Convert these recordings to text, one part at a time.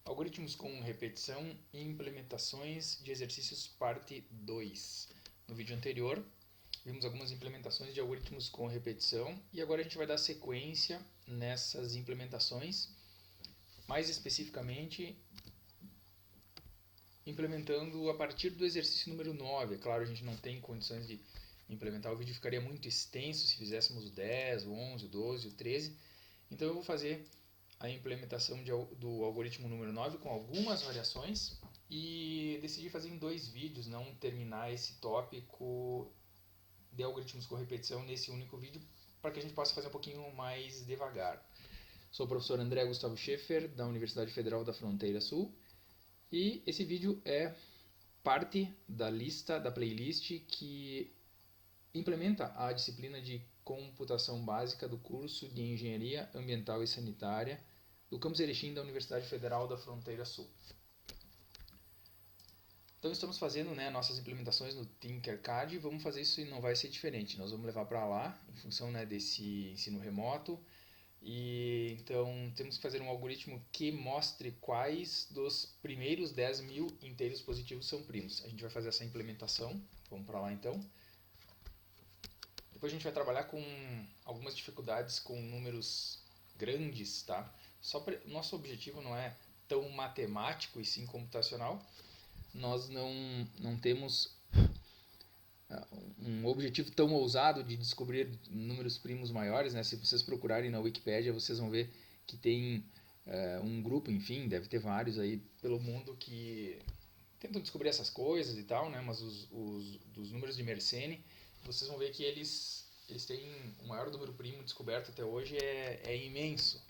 Algoritmos com repetição e implementações de exercícios parte 2. No vídeo anterior, vimos algumas implementações de algoritmos com repetição e agora a gente vai dar sequência nessas implementações, mais especificamente implementando a partir do exercício número 9. É claro, a gente não tem condições de implementar, o vídeo ficaria muito extenso se fizéssemos o 10, o 11, o 12, o 13. Então eu vou fazer a implementação do algoritmo número 9 com algumas variações e decidi fazer em 2 vídeos, não terminar esse tópico de algoritmos com repetição nesse único vídeo, para que a gente possa fazer um pouquinho mais devagar. Sou o professor André Gustavo Schaeffer, da Universidade Federal da Fronteira Sul, e esse vídeo é parte da lista, da playlist que implementa a disciplina de computação básica do curso de Engenharia Ambiental e Sanitária do Campus Erechim da Universidade Federal da Fronteira Sul. Então estamos fazendo nossas implementações no Tinkercad e vamos fazer isso e não vai ser diferente. Nós vamos levar para lá em função desse ensino remoto. E então temos que fazer um algoritmo que mostre quais dos primeiros 10.000 inteiros positivos são primos. A gente vai fazer essa implementação. Vamos para lá então. Depois a gente vai trabalhar com algumas dificuldades com números grandes, tá? Nosso objetivo não é tão matemático e sim computacional. Nós não temos um objetivo tão ousado de descobrir números primos maiores, né? Se vocês procurarem na Wikipédia, vocês vão ver que tem um grupo, enfim, deve ter vários aí pelo mundo que tentam descobrir essas coisas e tal, né? Mas dos números de Mersenne, vocês vão ver que eles têm o maior número primo descoberto até hoje é imenso.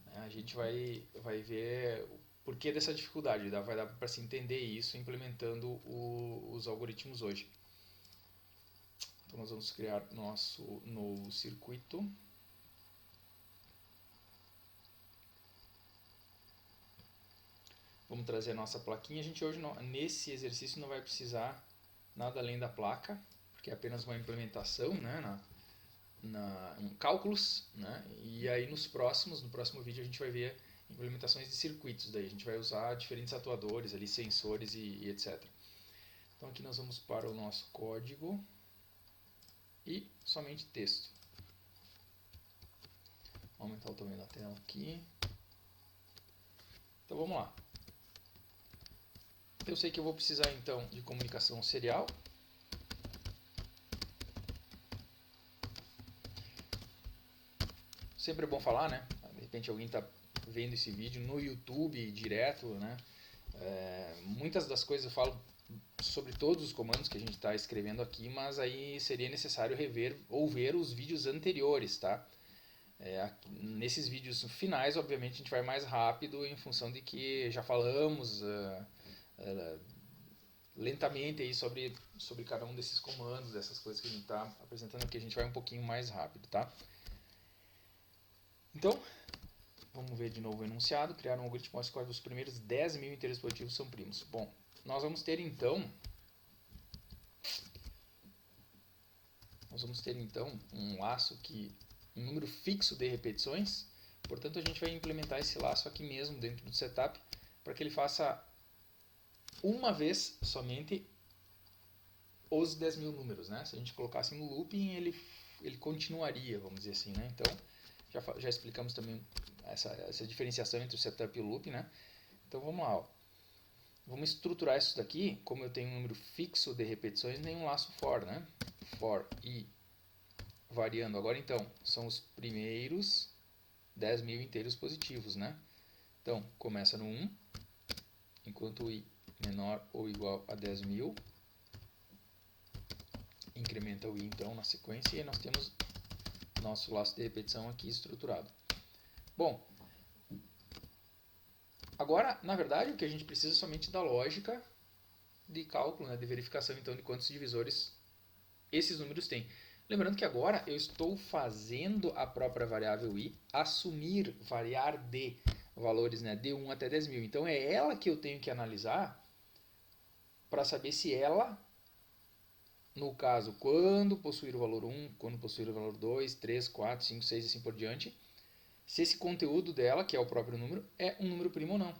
Né? A gente vai ver o porquê dessa dificuldade, vai dar para se entender isso implementando os algoritmos hoje. Então nós vamos criar nosso novo circuito. Vamos trazer a nossa plaquinha. A gente hoje, nesse exercício, não vai precisar nada além da placa, porque é apenas uma implementação, né, em cálculos, né? E aí no próximo vídeo a gente vai ver implementações de circuitos. Daí a gente vai usar diferentes atuadores, ali, sensores e etc. Então aqui nós vamos para o nosso código e somente texto. Vou aumentar o tamanho da tela aqui. Então vamos lá. Eu sei que eu vou precisar então de comunicação serial. Sempre é bom falar, né? De repente alguém está vendo esse vídeo no YouTube direto, né? Muitas das coisas eu falo sobre todos os comandos que a gente está escrevendo aqui, mas aí seria necessário rever ou ver os vídeos anteriores, tá? Nesses vídeos finais, obviamente, a gente vai mais rápido em função de que já falamos lentamente aí sobre cada um desses comandos, dessas coisas que a gente está apresentando aqui, a gente vai um pouquinho mais rápido, tá? Então, vamos ver de novo o enunciado. Criar um algoritmo aos quais os primeiros 10.000 inteiros positivos são primos. Bom, nós vamos ter então um laço um número fixo de repetições. Portanto, a gente vai implementar esse laço aqui mesmo dentro do setup para que ele faça uma vez somente os 10.000 números, né? Se a gente colocasse no looping, ele continuaria, vamos dizer assim, né? Então, já explicamos também essa diferenciação entre o setup e o loop, né? Então vamos lá, ó. Vamos estruturar isso daqui, como eu tenho um número fixo de repetições, nem um laço for, né? For i variando. Agora então, são os primeiros 10.000 inteiros positivos, né? Então, começa no 1, enquanto i menor ou igual a 10.000, incrementa o i então na sequência e nós temos nosso laço de repetição aqui estruturado. Bom, agora, na verdade, o que a gente precisa é somente da lógica de cálculo, né, de verificação então de quantos divisores esses números têm. Lembrando que agora eu estou fazendo a própria variável i assumir, variar de valores, né, de 1 até 10.000. Então é ela que eu tenho que analisar para saber se ela, no caso, quando possuir o valor 1, quando possuir o valor 2, 3, 4, 5, 6 e assim por diante, se esse conteúdo dela, que é o próprio número, é um número primo ou não.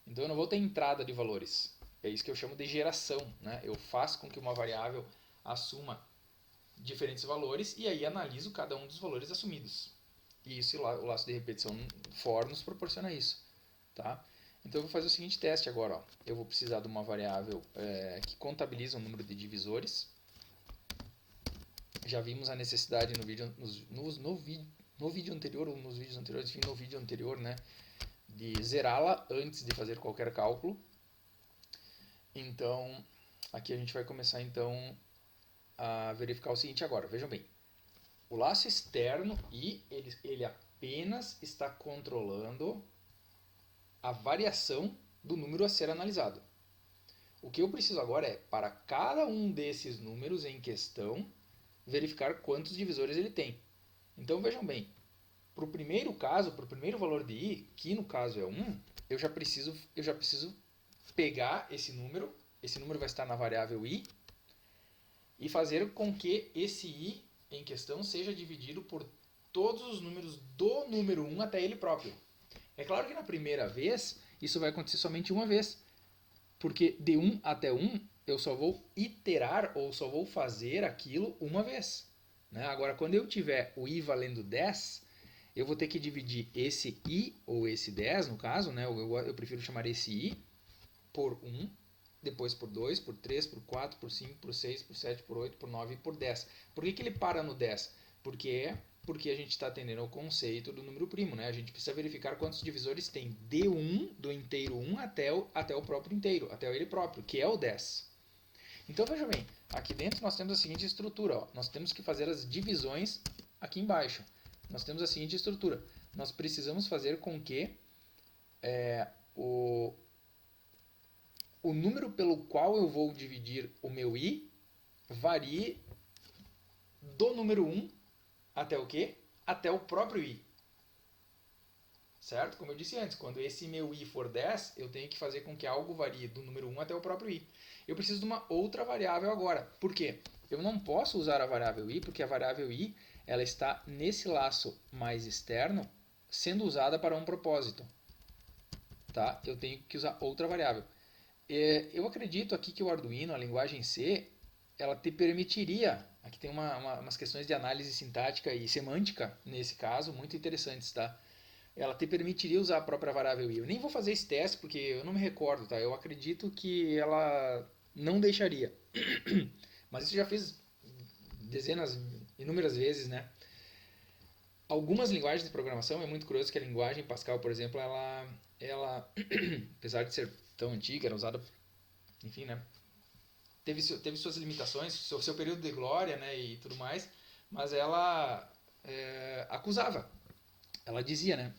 Então eu não vou ter entrada de valores. É isso que eu chamo de geração, né? Eu faço com que uma variável assuma diferentes valores e aí analiso cada um dos valores assumidos. E isso, o laço de repetição for nos proporciona isso. Tá? Então eu vou fazer o seguinte teste agora. Ó. Eu vou precisar de uma variável que contabiliza o número de divisores. Já vimos a necessidade no vídeo anterior, ou nos vídeos anteriores, enfim, no vídeo anterior, né, de zerá-la antes de fazer qualquer cálculo. Então, aqui a gente vai começar então a verificar o seguinte agora. Vejam bem, o laço externo I, ele apenas está controlando a variação do número a ser analisado. O que eu preciso agora é, para cada um desses números em questão, verificar quantos divisores ele tem. Então vejam bem, para o primeiro caso, para o primeiro valor de I, que no caso é 1, eu já preciso pegar esse número vai estar na variável I, e fazer com que esse I em questão seja dividido por todos os números do número 1 até ele próprio. É claro que na primeira vez, isso vai acontecer somente uma vez, porque de 1 até 1 eu só vou iterar ou só vou fazer aquilo uma vez. Né? Agora, quando eu tiver o I valendo 10, eu vou ter que dividir esse I, ou esse 10 no caso, né? eu prefiro chamar esse I, por 1, depois por 2, por 3, por 4, por 5, por 6, por 7, por 8, por 9 e por 10. Por que ele para no 10? Porque a gente está atendendo ao conceito do número primo. Né? A gente precisa verificar quantos divisores tem de 1, do inteiro 1, até o próprio inteiro, até ele próprio, que é o 10. Então veja bem, aqui dentro nós temos a seguinte estrutura. Ó. Nós temos que fazer as divisões aqui embaixo. Nós temos a seguinte estrutura. Nós precisamos fazer com que o número pelo qual eu vou dividir o meu I varie do número 1 até o quê? Até o próprio I. Certo? Como eu disse antes, quando esse meu I for 10, eu tenho que fazer com que algo varie do número 1 até o próprio I. Eu preciso de uma outra variável agora. Por quê? Eu não posso usar a variável I, porque a variável I ela está nesse laço mais externo, sendo usada para um propósito. Tá? Eu tenho que usar outra variável. Eu acredito aqui que o Arduino, a linguagem C, ela te permitiria, aqui tem umas questões de análise sintática e semântica, nesse caso, muito interessantes, tá? Ela te permitiria usar a própria variável I. Eu nem vou fazer esse teste, porque eu não me recordo, tá? Eu acredito que ela não deixaria. Mas isso já fiz dezenas, inúmeras vezes, né? Algumas linguagens de programação, é muito curioso que a linguagem Pascal, por exemplo, ela apesar de ser tão antiga, era usada, enfim, né? Teve suas limitações, seu período de glória, né, e tudo mais, mas ela acusava. Ela dizia, né,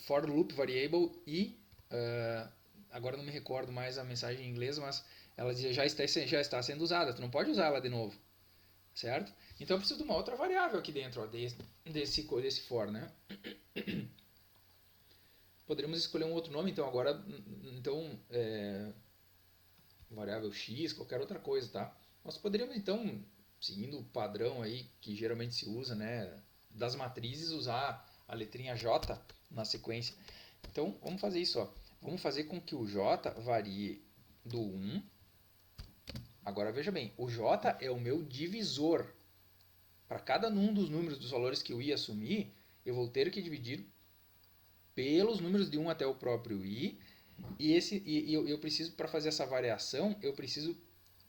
for loop variable e agora não me recordo mais a mensagem em inglês, mas ela dizia já está sendo usada, tu não pode usar ela de novo, certo? Então eu preciso de uma outra variável aqui dentro, ó, desse for, né? Poderíamos escolher um outro nome, então agora, variável x, qualquer outra coisa, tá? Nós poderíamos então, seguindo o padrão aí que geralmente se usa, né, das matrizes, usar a letrinha j na sequência. Então, vamos fazer isso, ó. Vamos fazer com que o j varie do 1. Agora veja bem, o j é o meu divisor. Para cada um dos números dos valores que eu ia assumir, eu vou ter que dividir pelos números de 1 até o próprio i, e eu preciso, para fazer essa variação, eu preciso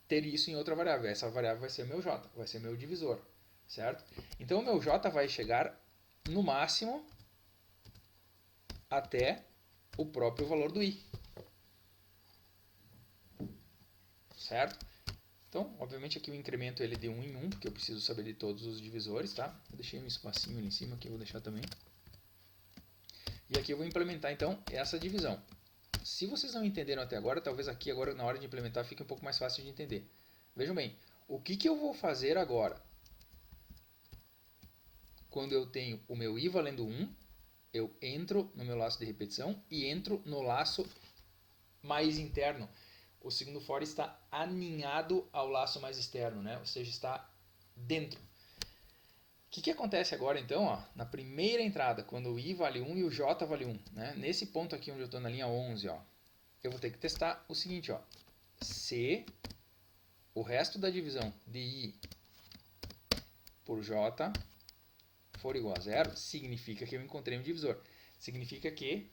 ter isso em outra variável. Essa variável vai ser meu j, vai ser meu divisor, certo? Então o meu j vai chegar no máximo até o próprio valor do i, certo? Então, obviamente aqui eu incremento ele de 1 em 1, porque eu preciso saber de todos os divisores, tá? Eu deixei um espacinho ali em cima, que eu vou deixar também. E aqui eu vou implementar então essa divisão. Se vocês não entenderam até agora, talvez aqui agora na hora de implementar fique um pouco mais fácil de entender. Vejam bem, o que eu vou fazer agora? Quando eu tenho o meu i valendo 1, eu entro no meu laço de repetição e entro no laço mais interno. O segundo for está aninhado ao laço mais externo, né? Ou seja, está dentro. O que acontece agora então? Ó, na primeira entrada, quando o i vale 1 e o j vale 1, né? Nesse ponto aqui onde eu estou na linha 11, ó, eu vou ter que testar o seguinte, ó. Se o resto da divisão de I por J for igual a zero, significa que eu encontrei um divisor. Significa que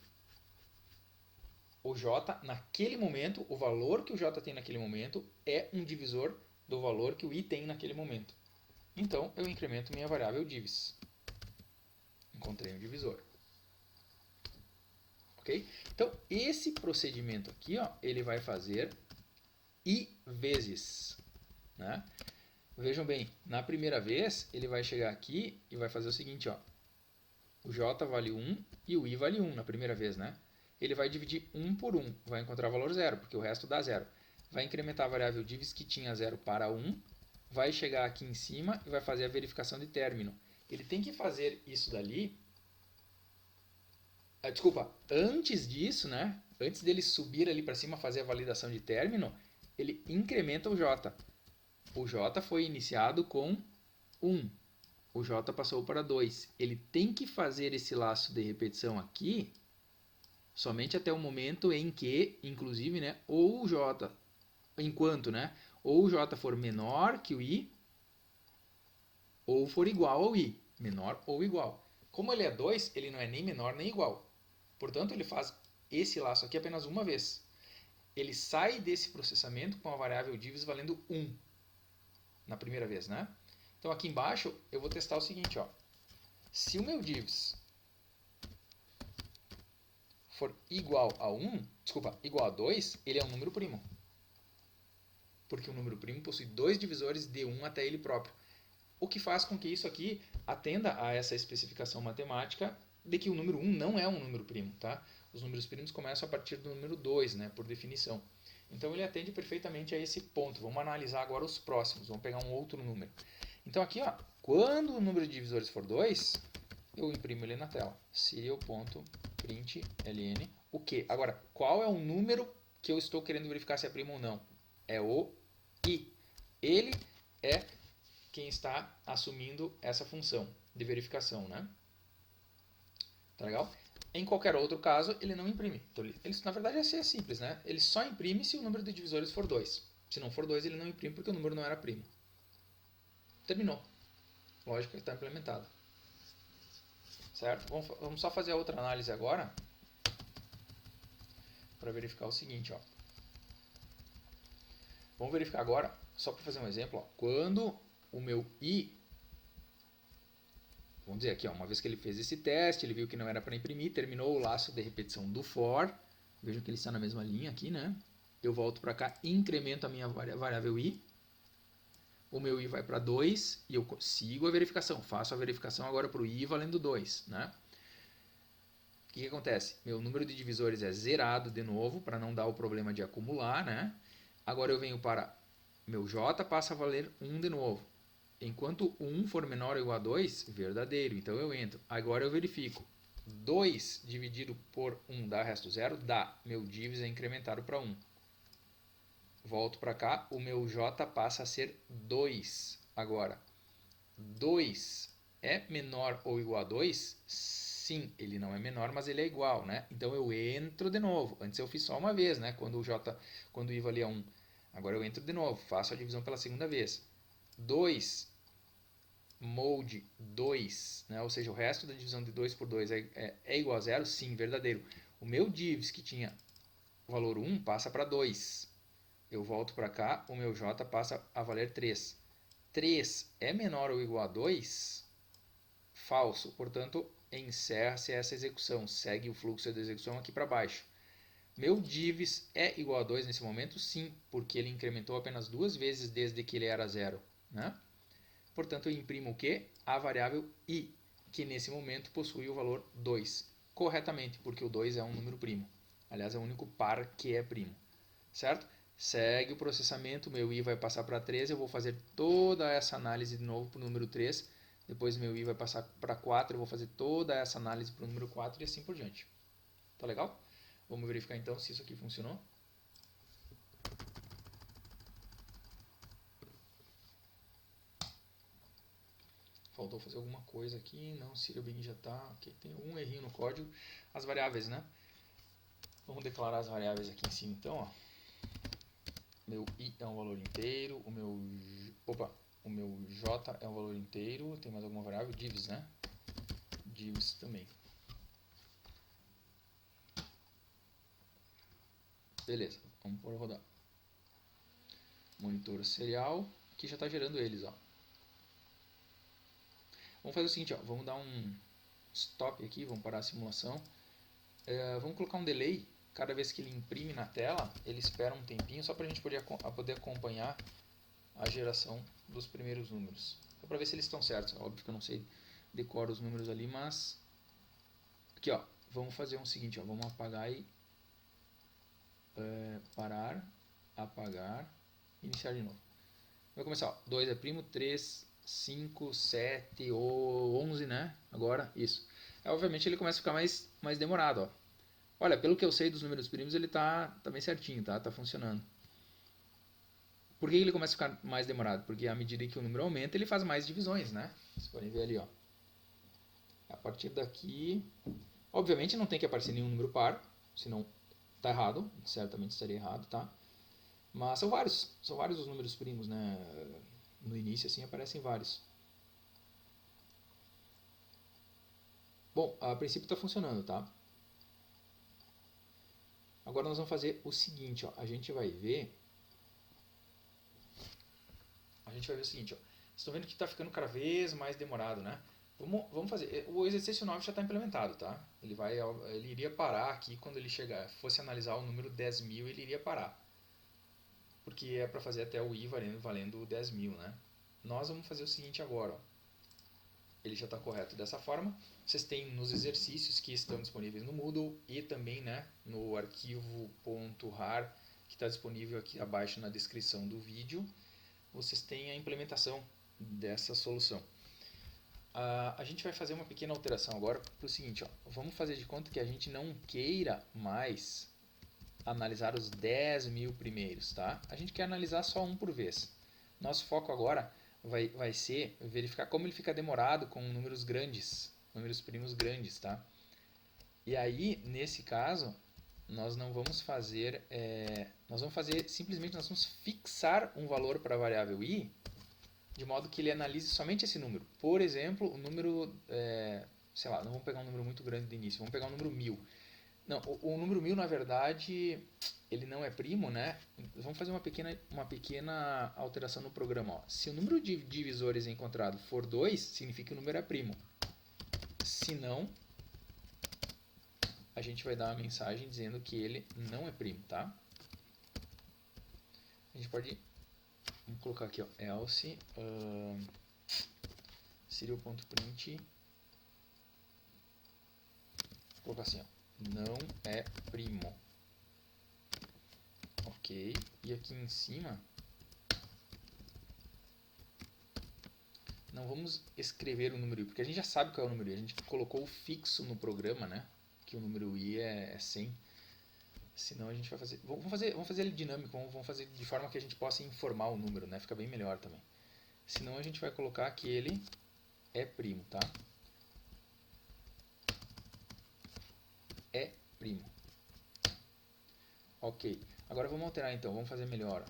o J, naquele momento, o valor que o J tem naquele momento é um divisor do valor que o I tem naquele momento. Então, eu incremento minha variável divis. Encontrei um divisor. Ok? Então, esse procedimento aqui, ó, ele vai fazer I vezes. Né? Vejam bem, na primeira vez, ele vai chegar aqui e vai fazer o seguinte, ó. O J vale 1 e o I vale 1 na primeira vez, né? Ele vai dividir 1 por 1, vai encontrar o valor 0, porque o resto dá 0. Vai incrementar a variável divis que tinha 0 para 1, vai chegar aqui em cima e vai fazer a verificação de término. Ele tem que fazer isso dali... desculpa, antes disso, né? Antes dele subir ali para cima fazer a validação de término, ele incrementa o J. O J foi iniciado com 1. O J passou para 2. Ele tem que fazer esse laço de repetição aqui somente até o momento em que, inclusive, né, ou o J, enquanto, né, ou o J for menor que o I, ou for igual ao I, menor ou igual. Como ele é 2, ele não é nem menor nem igual. Portanto, ele faz esse laço aqui apenas uma vez. Ele sai desse processamento com a variável divis valendo 1 na primeira vez, né? Então, aqui embaixo, eu vou testar o seguinte, ó. Se o meu divis for igual a 1, desculpa, igual a 2, ele é um número primo. Porque o número primo possui dois divisores de 1 até ele próprio. O que faz com que isso aqui atenda a essa especificação matemática de que o número 1 não é um número primo, tá? Os números primos começam a partir do número 2, né, por definição. Então ele atende perfeitamente a esse ponto. Vamos analisar agora os próximos. Vamos pegar um outro número. Então aqui, ó, quando o número de divisores for 2, eu imprimo ele na tela. Serial.println. O quê? Agora, qual é o número que eu estou querendo verificar se é primo ou não? É o I. Ele é quem está assumindo essa função de verificação, né? Tá legal? Em qualquer outro caso, ele não imprime. Então, ele, na verdade, é simples, né? Ele só imprime se o número de divisores for 2. Se não for 2, ele não imprime porque o número não era primo. Terminou. Lógica está implementada. Certo? Vamos só fazer a outra análise agora para verificar o seguinte, ó. Vamos verificar agora, só para fazer um exemplo, ó, quando o meu I, vamos dizer aqui, ó, uma vez que ele fez esse teste, ele viu que não era para imprimir, terminou o laço de repetição do for, vejam que ele está na mesma linha aqui, né? Eu volto para cá, incremento a minha variável I, o meu I vai para 2 e eu sigo a verificação, faço a verificação agora para o I valendo 2, né? O que acontece? Meu número de divisores é zerado de novo, para não dar o problema de acumular, né? Agora eu venho para meu J, passa a valer 1 de novo. Enquanto 1 for menor ou igual a 2, verdadeiro. Então eu entro. Agora eu verifico. 2 dividido por 1 dá resto zero? Dá. Meu divis é incrementado para 1. Volto para cá. O meu J passa a ser 2. Agora, 2 é menor ou igual a 2? Sim, ele não é menor, mas ele é igual, né? Então eu entro de novo. Antes eu fiz só uma vez, né? Quando o I valia 1. Agora eu entro de novo, faço a divisão pela segunda vez. 2 mode 2, né? Ou seja, o resto da divisão de 2 por 2 é igual a 0? Sim, verdadeiro. O meu divis, que tinha o valor 1, passa para 2. Eu volto para cá, o meu j passa a valer 3. 3 é menor ou igual a 2? Falso. Portanto, encerra-se essa execução. Segue o fluxo da execução aqui para baixo. Meu divis é igual a 2 nesse momento? Sim, porque ele incrementou apenas 2 vezes desde que ele era 0. Né? Portanto, eu imprimo o quê? A variável I, que nesse momento possui o valor 2. Corretamente, porque o 2 é um número primo. Aliás, é o único par que é primo. Certo? Segue o processamento, meu I vai passar para 3, eu vou fazer toda essa análise de novo para o número 3. Depois meu I vai passar para 4, eu vou fazer toda essa análise para o número 4 e assim por diante. Tá legal? Vamos verificar então se isso aqui funcionou. Faltou fazer alguma coisa aqui. Não, serial begin já está. Okay. Tem um errinho no código. As variáveis, né? Vamos declarar as variáveis aqui em cima então, ó. Meu i é um valor inteiro, o meu j é um valor inteiro. Tem mais alguma variável? Divs, né? Divs também. Beleza, vamos pôr a rodar. Monitor serial, aqui já está gerando eles, ó. Vamos fazer o seguinte, ó, vamos dar um stop aqui, vamos parar a simulação. Vamos colocar um delay. Cada vez que ele imprime na tela, ele espera um tempinho só para a gente poder acompanhar a geração dos primeiros números. Só para ver se eles estão certos. Óbvio que eu não sei decorar os números ali, mas aqui, ó, vamos fazer o seguinte, ó, vamos apagar e parar, apagar, iniciar de novo. Vai começar, ó, 2 é primo, 3, 5, 7, 11, né? Agora, isso. Obviamente ele começa a ficar mais demorado, ó. Olha, pelo que eu sei dos números primos, ele tá bem certinho, tá? Tá funcionando. Por que ele começa a ficar mais demorado? Porque à medida que o número aumenta, ele faz mais divisões, né? Vocês podem ver ali, ó. A partir daqui, obviamente não tem que aparecer nenhum número par, senão tá errado, certamente estaria errado, tá? Mas são vários os números primos, né? No início assim aparecem vários. Bom, a princípio está funcionando, tá? Agora nós vamos fazer o seguinte, ó, a gente vai ver o seguinte, ó, vocês estão vendo que está ficando cada vez mais demorado, né? Vamos fazer, o exercício 9 já está implementado, tá? Ele iria parar aqui quando ele fosse analisar o número 10.000, ele iria parar. Porque é para fazer até o i valendo 10.000, né? Nós vamos fazer o seguinte agora, ó. Ele já está correto dessa forma. Vocês têm nos exercícios que estão disponíveis no Moodle e também, né, no arquivo .rar que está disponível aqui abaixo na descrição do vídeo. Vocês têm a implementação dessa solução. A gente vai fazer uma pequena alteração agora para o seguinte, ó, vamos fazer de conta que a gente não queira mais analisar os 10.000 primeiros, tá? A gente quer analisar só um por vez. Nosso foco agora vai ser verificar como ele fica demorado com números grandes, números primos grandes, tá? E aí, nesse caso, nós não vamos fazer, simplesmente nós vamos fixar um valor para a variável i, de modo que ele analise somente esse número. Por exemplo, o número, sei lá, não vamos pegar um número muito grande de início, vamos pegar o número 1000. Não, o número 1000, na verdade, ele não é primo, né? Vamos fazer uma pequena alteração no programa. Ó. Se o número de divisores encontrado for 2, significa que o número é primo. Se não, a gente vai dar uma mensagem dizendo que ele não é primo, tá? A gente pode... Vamos colocar aqui, ó, else serial.print. Vou colocar assim, ó, não é primo. Ok, e aqui em cima não vamos escrever o número i, porque a gente já sabe qual é o número i, a gente colocou o fixo no programa, né, que o número i é 100. Senão a gente vai fazer, vamos fazer ele dinâmico, vamos fazer de forma que a gente possa informar o número, né, fica bem melhor também. Senão a gente vai colocar que ele é primo, tá? É primo. Ok, agora vamos alterar então, vamos fazer melhor.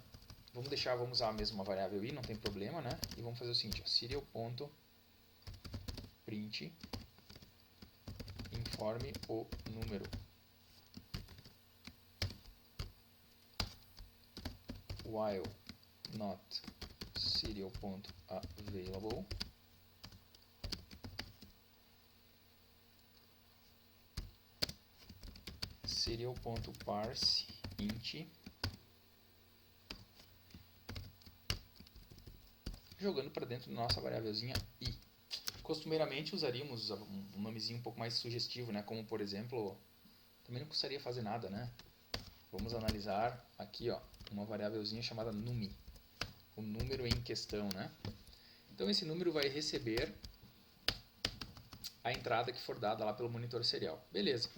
Vamos usar a mesma variável i, não tem problema, né? E vamos fazer o seguinte, serial.print informe o número. While not serial.available, serial.parse int, jogando para dentro da nossa variávelzinha i. Costumeiramente usaríamos um nomezinho um pouco mais sugestivo, né? Como por exemplo, também não custaria fazer nada, né? Vamos analisar aqui, ó, uma variávelzinha chamada numi, o número em questão, né? Então esse número vai receber a entrada que for dada lá pelo monitor serial. Beleza.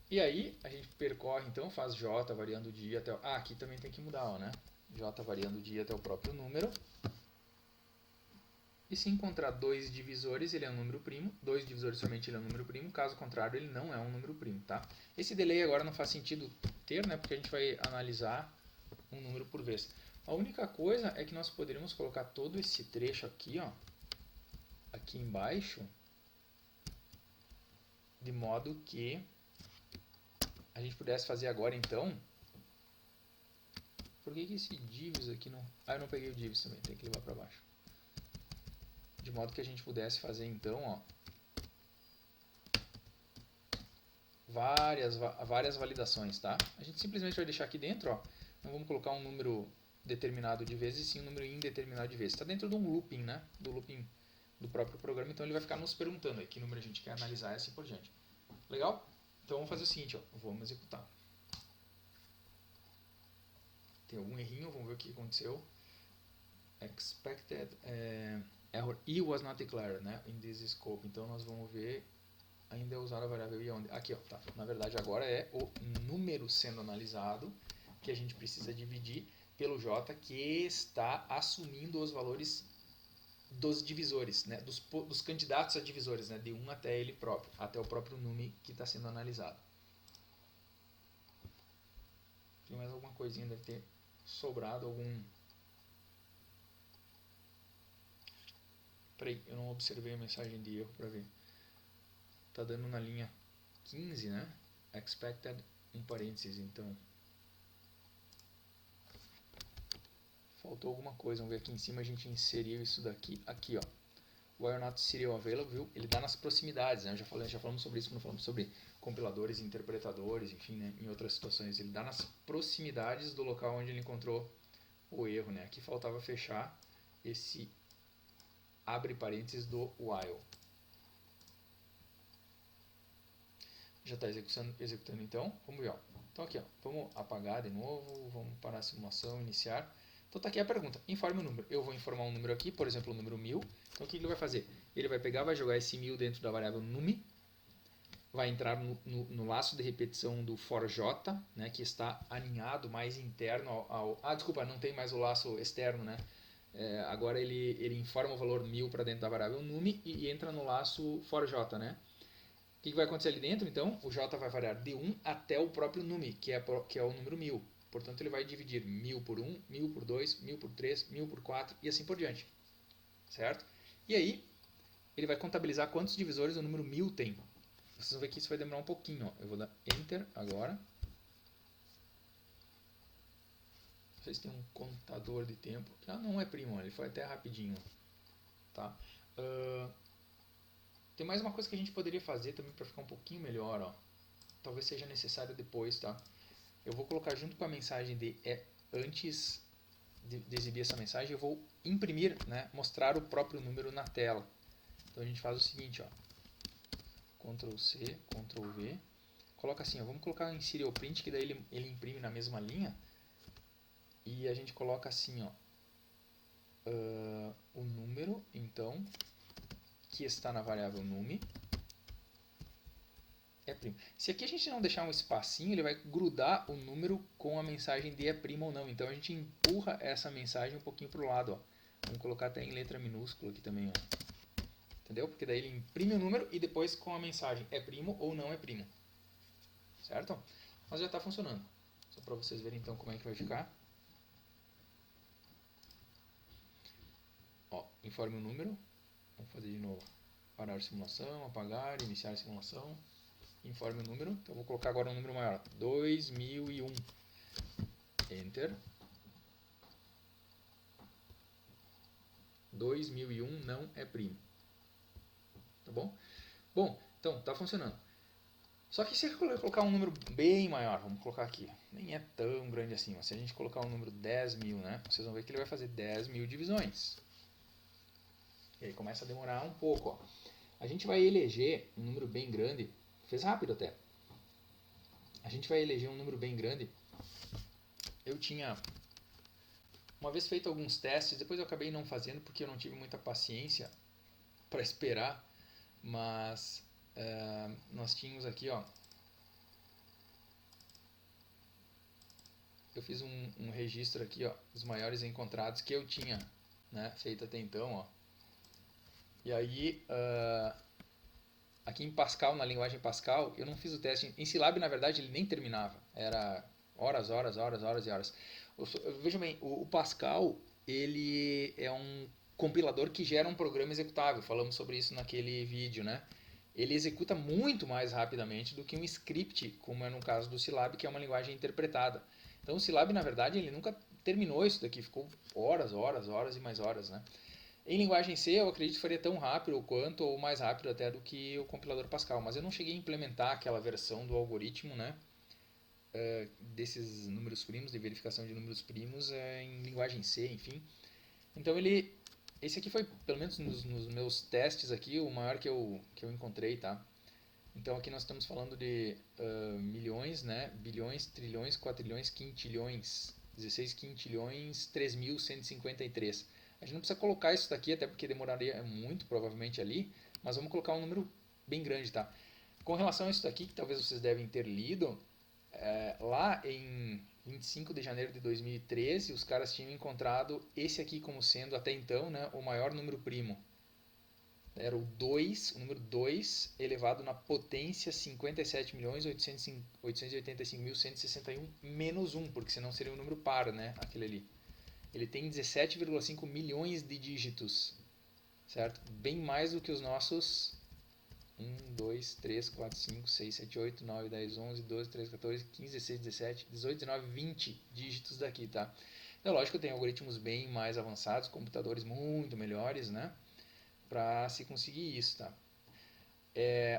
E aí a gente percorre, então, faz j variando de i até o... Ah, aqui também tem que mudar, ó, né? J variando de i até o próprio número. E se encontrar dois divisores, ele é um número primo. Dois divisores somente ele é um número primo. Caso contrário, ele não é um número primo, tá? Esse delay agora não faz sentido ter, né? Porque a gente vai analisar um número por vez. A única coisa é que nós poderíamos colocar todo esse trecho aqui, ó, aqui embaixo, de modo que a gente pudesse fazer agora, então... Por que esse divs aqui não... Ah, eu não peguei o divs também, tem que levar para baixo. De modo que a gente pudesse fazer, então, ó, várias validações, tá? A gente simplesmente vai deixar aqui dentro, ó, não vamos colocar um número determinado de vezes, sim um número indeterminado de vezes. Está dentro de um looping, né? Do looping do próprio programa, então ele vai ficar nos perguntando aí que número a gente quer analisar e assim por diante. Legal? Então vamos fazer o seguinte, ó, vamos executar. Tem algum errinho, vamos ver o que aconteceu. Expected error E was not declared, né? In this scope. Então nós vamos ver, ainda é usar a variável I onde? Aqui, ó, tá. Na verdade agora é o número sendo analisado que a gente precisa dividir pelo J, que está assumindo os valores dos divisores, né? dos candidatos a divisores, né? De 1 até ele próprio, até o próprio número que está sendo analisado. Tem mais alguma coisinha, deve ter sobrado algum... Peraí, eu não observei a mensagem de erro para ver. Tá dando na linha 15, né? Expected, um parênteses, então. Faltou alguma coisa, vamos ver aqui em cima, a gente inseriu isso daqui, aqui, ó. Where not serial available, ele dá nas proximidades, né? Já falamos sobre isso quando falamos sobre compiladores e interpretadores, enfim, né? Em outras situações. Ele dá nas proximidades do local onde ele encontrou o erro, né? Aqui faltava fechar esse abre parênteses do while. Já está executando então. Vamos ver. Ó. Então aqui, ó, vamos apagar de novo, vamos parar a simulação, iniciar. Então está aqui a pergunta, informe o número. Eu vou informar um número aqui, por exemplo, o número 1000. Então o que ele vai fazer? Ele vai pegar, vai jogar esse 1000 dentro da variável num, vai entrar no laço de repetição do for j, né, que está alinhado mais interno ao... Ah, desculpa, não tem mais o laço externo, né? Agora ele informa o valor 1000 para dentro da variável num e entra no laço for j, né? O que vai acontecer ali dentro? Então, o j vai variar de 1 até o próprio num, que é o número 1000. Portanto, ele vai dividir 1000 por 1, 1000 por 2, 1000 por 3, 1000 por 4 e assim por diante. Certo? E aí, ele vai contabilizar quantos divisores o número 1000 tem. Vocês vão ver que isso vai demorar um pouquinho. Ó. Eu vou dar Enter agora. Vocês têm um contador de tempo. Ah, não é primo, ele foi até rapidinho. Tá? Tem mais uma coisa que a gente poderia fazer também para ficar um pouquinho melhor. Ó. Talvez seja necessário depois, tá? Eu vou colocar junto com a mensagem de antes de exibir essa mensagem, eu vou imprimir, né, mostrar o próprio número na tela. Então a gente faz o seguinte, ó, Ctrl C, Ctrl V, coloca assim, ó, vamos colocar em serial print, que daí ele imprime na mesma linha, e a gente coloca assim, ó, o número, então, que está na variável num, é primo. Se aqui a gente não deixar um espacinho, ele vai grudar o número com a mensagem de é primo ou não. Então a gente empurra essa mensagem um pouquinho para o lado. Ó. Vamos colocar até em letra minúscula aqui também. Ó. Entendeu? Porque daí ele imprime o número e depois com a mensagem é primo ou não é primo. Certo? Mas já está funcionando. Só para vocês verem então como é que vai ficar. Ó, informe o número. Vamos fazer de novo. Parar a simulação, apagar, iniciar a simulação. Informe o número, então vou colocar agora um número maior, 2001, Enter, 2001 não é primo, tá bom? Bom, então está funcionando, só que se eu colocar um número bem maior, vamos colocar aqui, nem é tão grande assim, mas se a gente colocar um número 10.000, né, vocês vão ver que ele vai fazer 10.000 divisões, e aí começa a demorar um pouco, ó. A gente vai eleger um número bem grande, fez rápido até, a gente vai eleger um número bem grande. Eu tinha uma vez feito alguns testes, depois eu acabei não fazendo porque eu não tive muita paciência para esperar, mas nós tínhamos aqui, ó, eu fiz um registro aqui, ó, dos maiores encontrados que eu tinha, né, feito até então, ó. E aí, aqui em Pascal, na linguagem Pascal, eu não fiz o teste. Em Scilab, na verdade, ele nem terminava. Era horas, horas, horas, horas e horas. Veja bem, o Pascal, ele é um compilador que gera um programa executável. Falamos sobre isso naquele vídeo, né? Ele executa muito mais rapidamente do que um script, como é no caso do Scilab, que é uma linguagem interpretada. Então o Scilab, na verdade, ele nunca terminou isso daqui, ficou horas, horas, horas e mais horas, né? Em linguagem C, eu acredito que faria tão rápido quanto, ou mais rápido até do que o compilador Pascal, mas eu não cheguei a implementar aquela versão do algoritmo, né, desses números primos, de verificação de números primos, em linguagem C, enfim. Então esse aqui foi, pelo menos nos meus testes aqui, o maior que eu encontrei, tá? Então aqui nós estamos falando de milhões, né, bilhões, trilhões, quatrilhões, quintilhões, 16 quintilhões, 3.153. A gente não precisa colocar isso daqui, até porque demoraria muito, provavelmente, ali, mas vamos colocar um número bem grande, tá? Com relação a isso daqui, que talvez vocês devem ter lido, lá em 25 de janeiro de 2013, os caras tinham encontrado esse aqui como sendo, até então, né, o maior número primo. Era o 2, o número 2 elevado na potência 57.885.161 menos 1, porque senão seria um número par, né, aquele ali. Ele tem 17,5 milhões de dígitos, certo? Bem mais do que os nossos 1, 2, 3, 4, 5, 6, 7, 8, 9, 10, 11, 12, 13, 14, 15, 16, 17, 18, 19, 20 dígitos daqui, tá? Então, lógico, tem algoritmos bem mais avançados, computadores muito melhores, né? Para se conseguir isso, tá?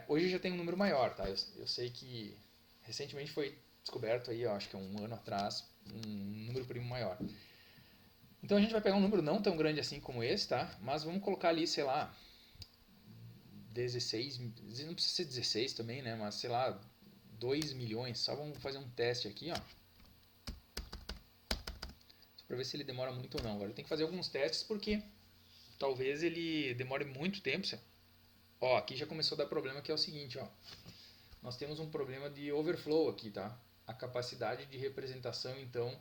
Hoje já tem um número maior, tá? Eu sei que recentemente foi descoberto aí, acho que um ano atrás, um número primo maior. Então a gente vai pegar um número não tão grande assim como esse, tá? Mas vamos colocar ali, sei lá, 16, não precisa ser 16 também, né? Mas sei lá, 2 milhões. Só vamos fazer um teste aqui, ó. Só para ver se ele demora muito ou não. Agora tem que fazer alguns testes porque talvez ele demore muito tempo. Ó, aqui já começou a dar problema, que é o seguinte, ó. Nós temos um problema de overflow aqui, tá? A capacidade de representação, então,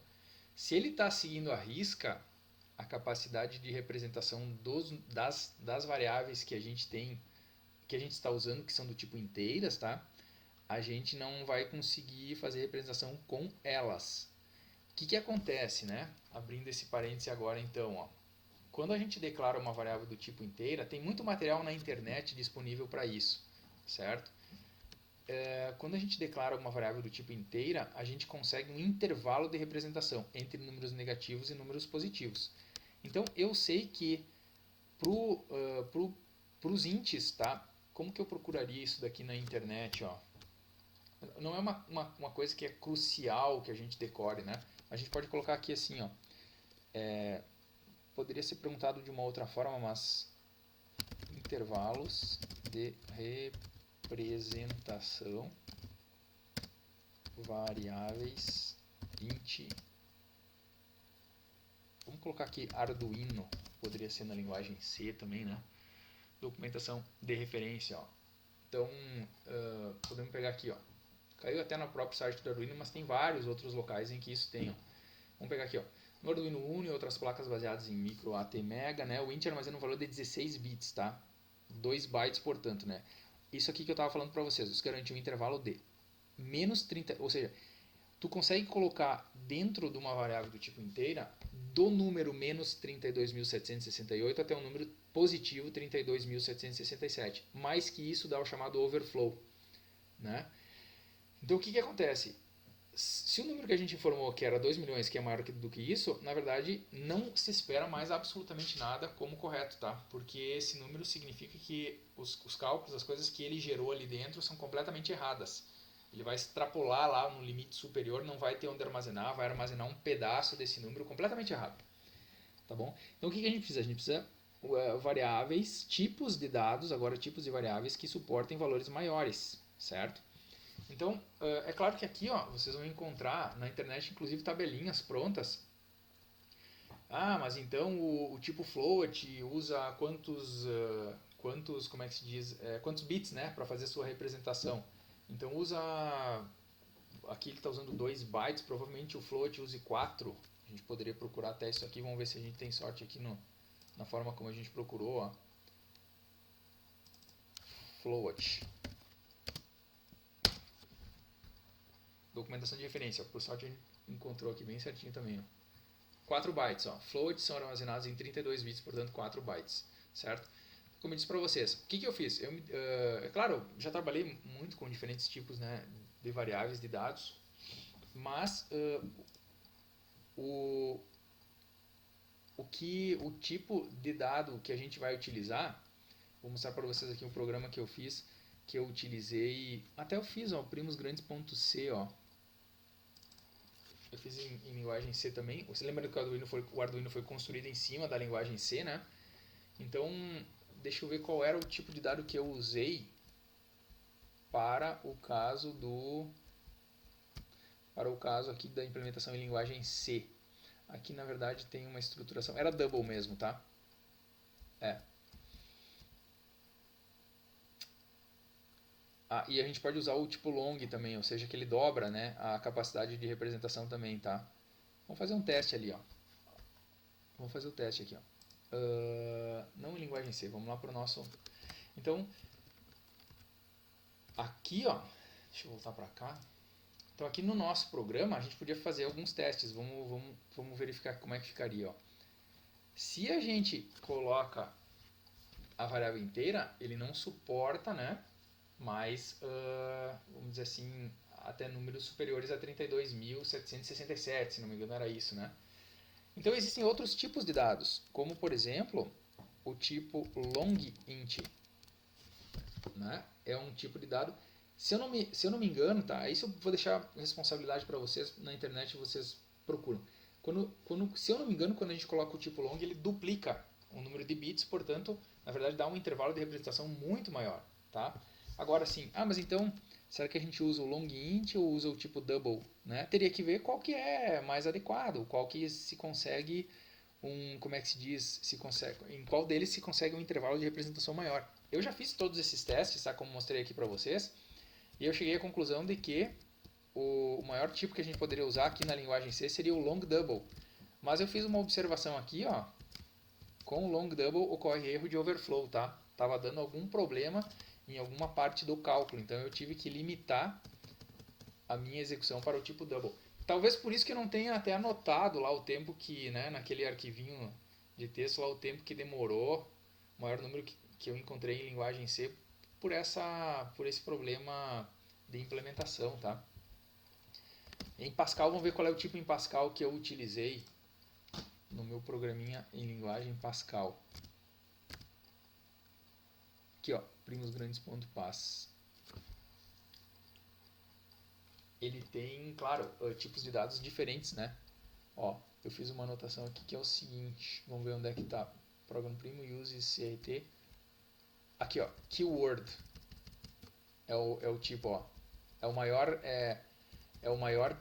se ele está seguindo a risca, a capacidade de representação das variáveis que a gente tem, que a gente está usando, que são do tipo inteiras, tá? A gente não vai conseguir fazer representação com elas. O que acontece, né? Abrindo esse parêntese agora, então, ó. Quando a gente declara uma variável do tipo inteira, tem muito material na internet disponível para isso, certo? Quando a gente declara uma variável do tipo inteira, a gente consegue um intervalo de representação entre números negativos e números positivos. Então, eu sei que para os ints, tá? Como que eu procuraria isso daqui na internet, ó? Não é uma coisa que é crucial que a gente decore, né? A gente pode colocar aqui assim, ó. Poderia ser perguntado de uma outra forma, mas intervalos de representação variáveis int. Vamos colocar aqui Arduino, poderia ser na linguagem C também, né? Documentação de referência, ó. Então, podemos pegar aqui, ó. Caiu até no próprio site do Arduino, mas tem vários outros locais em que isso tem, ó. Vamos pegar aqui, ó. No Arduino Uno e outras placas baseadas em micro ATmega, né? O int armazena um valor de 16 bits, tá? 2 bytes, portanto, né? Isso aqui que eu estava falando para vocês, isso garante um intervalo de menos 30, ou seja, tu consegue colocar dentro de uma variável do tipo inteira do número menos 32.768 até o número positivo 32.767. Mais que isso dá o chamado overflow, né? Então o que acontece? Se o número que a gente informou que era 2 milhões, que é maior do que isso, na verdade não se espera mais absolutamente nada como correto, tá? Porque esse número significa que os cálculos, as coisas que ele gerou ali dentro são completamente erradas. Ele vai extrapolar lá no limite superior, não vai ter onde armazenar, vai armazenar um pedaço desse número completamente errado, tá bom? Então o que a gente precisa? A gente precisa variáveis, tipos de dados, agora tipos de variáveis que suportem valores maiores, certo? Então, é claro que aqui, ó, vocês vão encontrar na internet, inclusive, tabelinhas prontas. Ah, mas então o tipo float usa quantos, como é que se diz, quantos bits, né, para fazer sua representação. Então usa, aqui ele está usando 2 bytes, provavelmente o float use 4. A gente poderia procurar até isso aqui, vamos ver se a gente tem sorte aqui na forma como a gente procurou, ó. float. Documentação de referência, por sorte a gente encontrou aqui bem certinho também. Ó. 4 bytes, ó. Floats são armazenados em 32 bits, portanto 4 bytes, certo? Como eu disse para vocês, o que eu fiz? É claro, já trabalhei muito com diferentes tipos, né, de variáveis de dados, mas o tipo de dado que a gente vai utilizar, vou mostrar para vocês aqui um programa que eu fiz, que eu utilizei, até eu fiz, ó, primosgrandes.c, ó. Eu fiz em linguagem C também. Você lembra que o Arduino foi construído em cima da linguagem C, né? Então, deixa eu ver qual era o tipo de dado que eu usei para o caso aqui da implementação em linguagem C. Aqui, na verdade, tem uma estruturação. Era double mesmo, tá? E a gente pode usar o tipo long também, ou seja, que ele dobra, né, a capacidade de representação também, tá? Vamos fazer um teste ali, ó. Vamos fazer o teste aqui, ó. Não em linguagem C, vamos lá para o nosso... Então, aqui, ó, deixa eu voltar para cá. Então, aqui no nosso programa, a gente podia fazer alguns testes. Vamos verificar como é que ficaria, ó. Se a gente coloca a variável inteira, ele não suporta, né, mais, vamos dizer assim, até números superiores a 32.767, se não me engano era isso, né? Então existem outros tipos de dados, como por exemplo, o tipo longInt, né? É um tipo de dado, se eu não me engano, tá? Isso eu vou deixar responsabilidade para vocês, na internet vocês procuram. Se eu não me engano, quando a gente coloca o tipo long, ele duplica o número de bits, portanto, na verdade dá um intervalo de representação muito maior, tá? Agora sim, mas então, será que a gente usa o longInt ou usa o tipo double, né? Teria que ver qual que é mais adequado, qual que se consegue como é que se diz, em qual deles se consegue um intervalo de representação maior. Eu já fiz todos esses testes, tá? Como mostrei aqui para vocês, e eu cheguei à conclusão de que o maior tipo que a gente poderia usar aqui na linguagem C seria o long double. Mas eu fiz uma observação aqui, ó, com o long double ocorre erro de overflow, tá? Tava dando algum problema em alguma parte do cálculo, então eu tive que limitar a minha execução para o tipo double. Talvez por isso que eu não tenha até anotado lá o tempo que, né, naquele arquivinho de texto, lá o tempo que demorou, o maior número que eu encontrei em linguagem C, por esse problema de implementação, tá? Em Pascal, vamos ver qual é o tipo em Pascal que eu utilizei no meu programinha em linguagem Pascal. Aqui, ó, primosgrandes.pass. Ele tem, claro, tipos de dados diferentes, né? Ó, eu fiz uma anotação aqui que é o seguinte, vamos ver onde é que tá. Programa primo use crt. Aqui, ó, keyword é o tipo, ó, é o maior,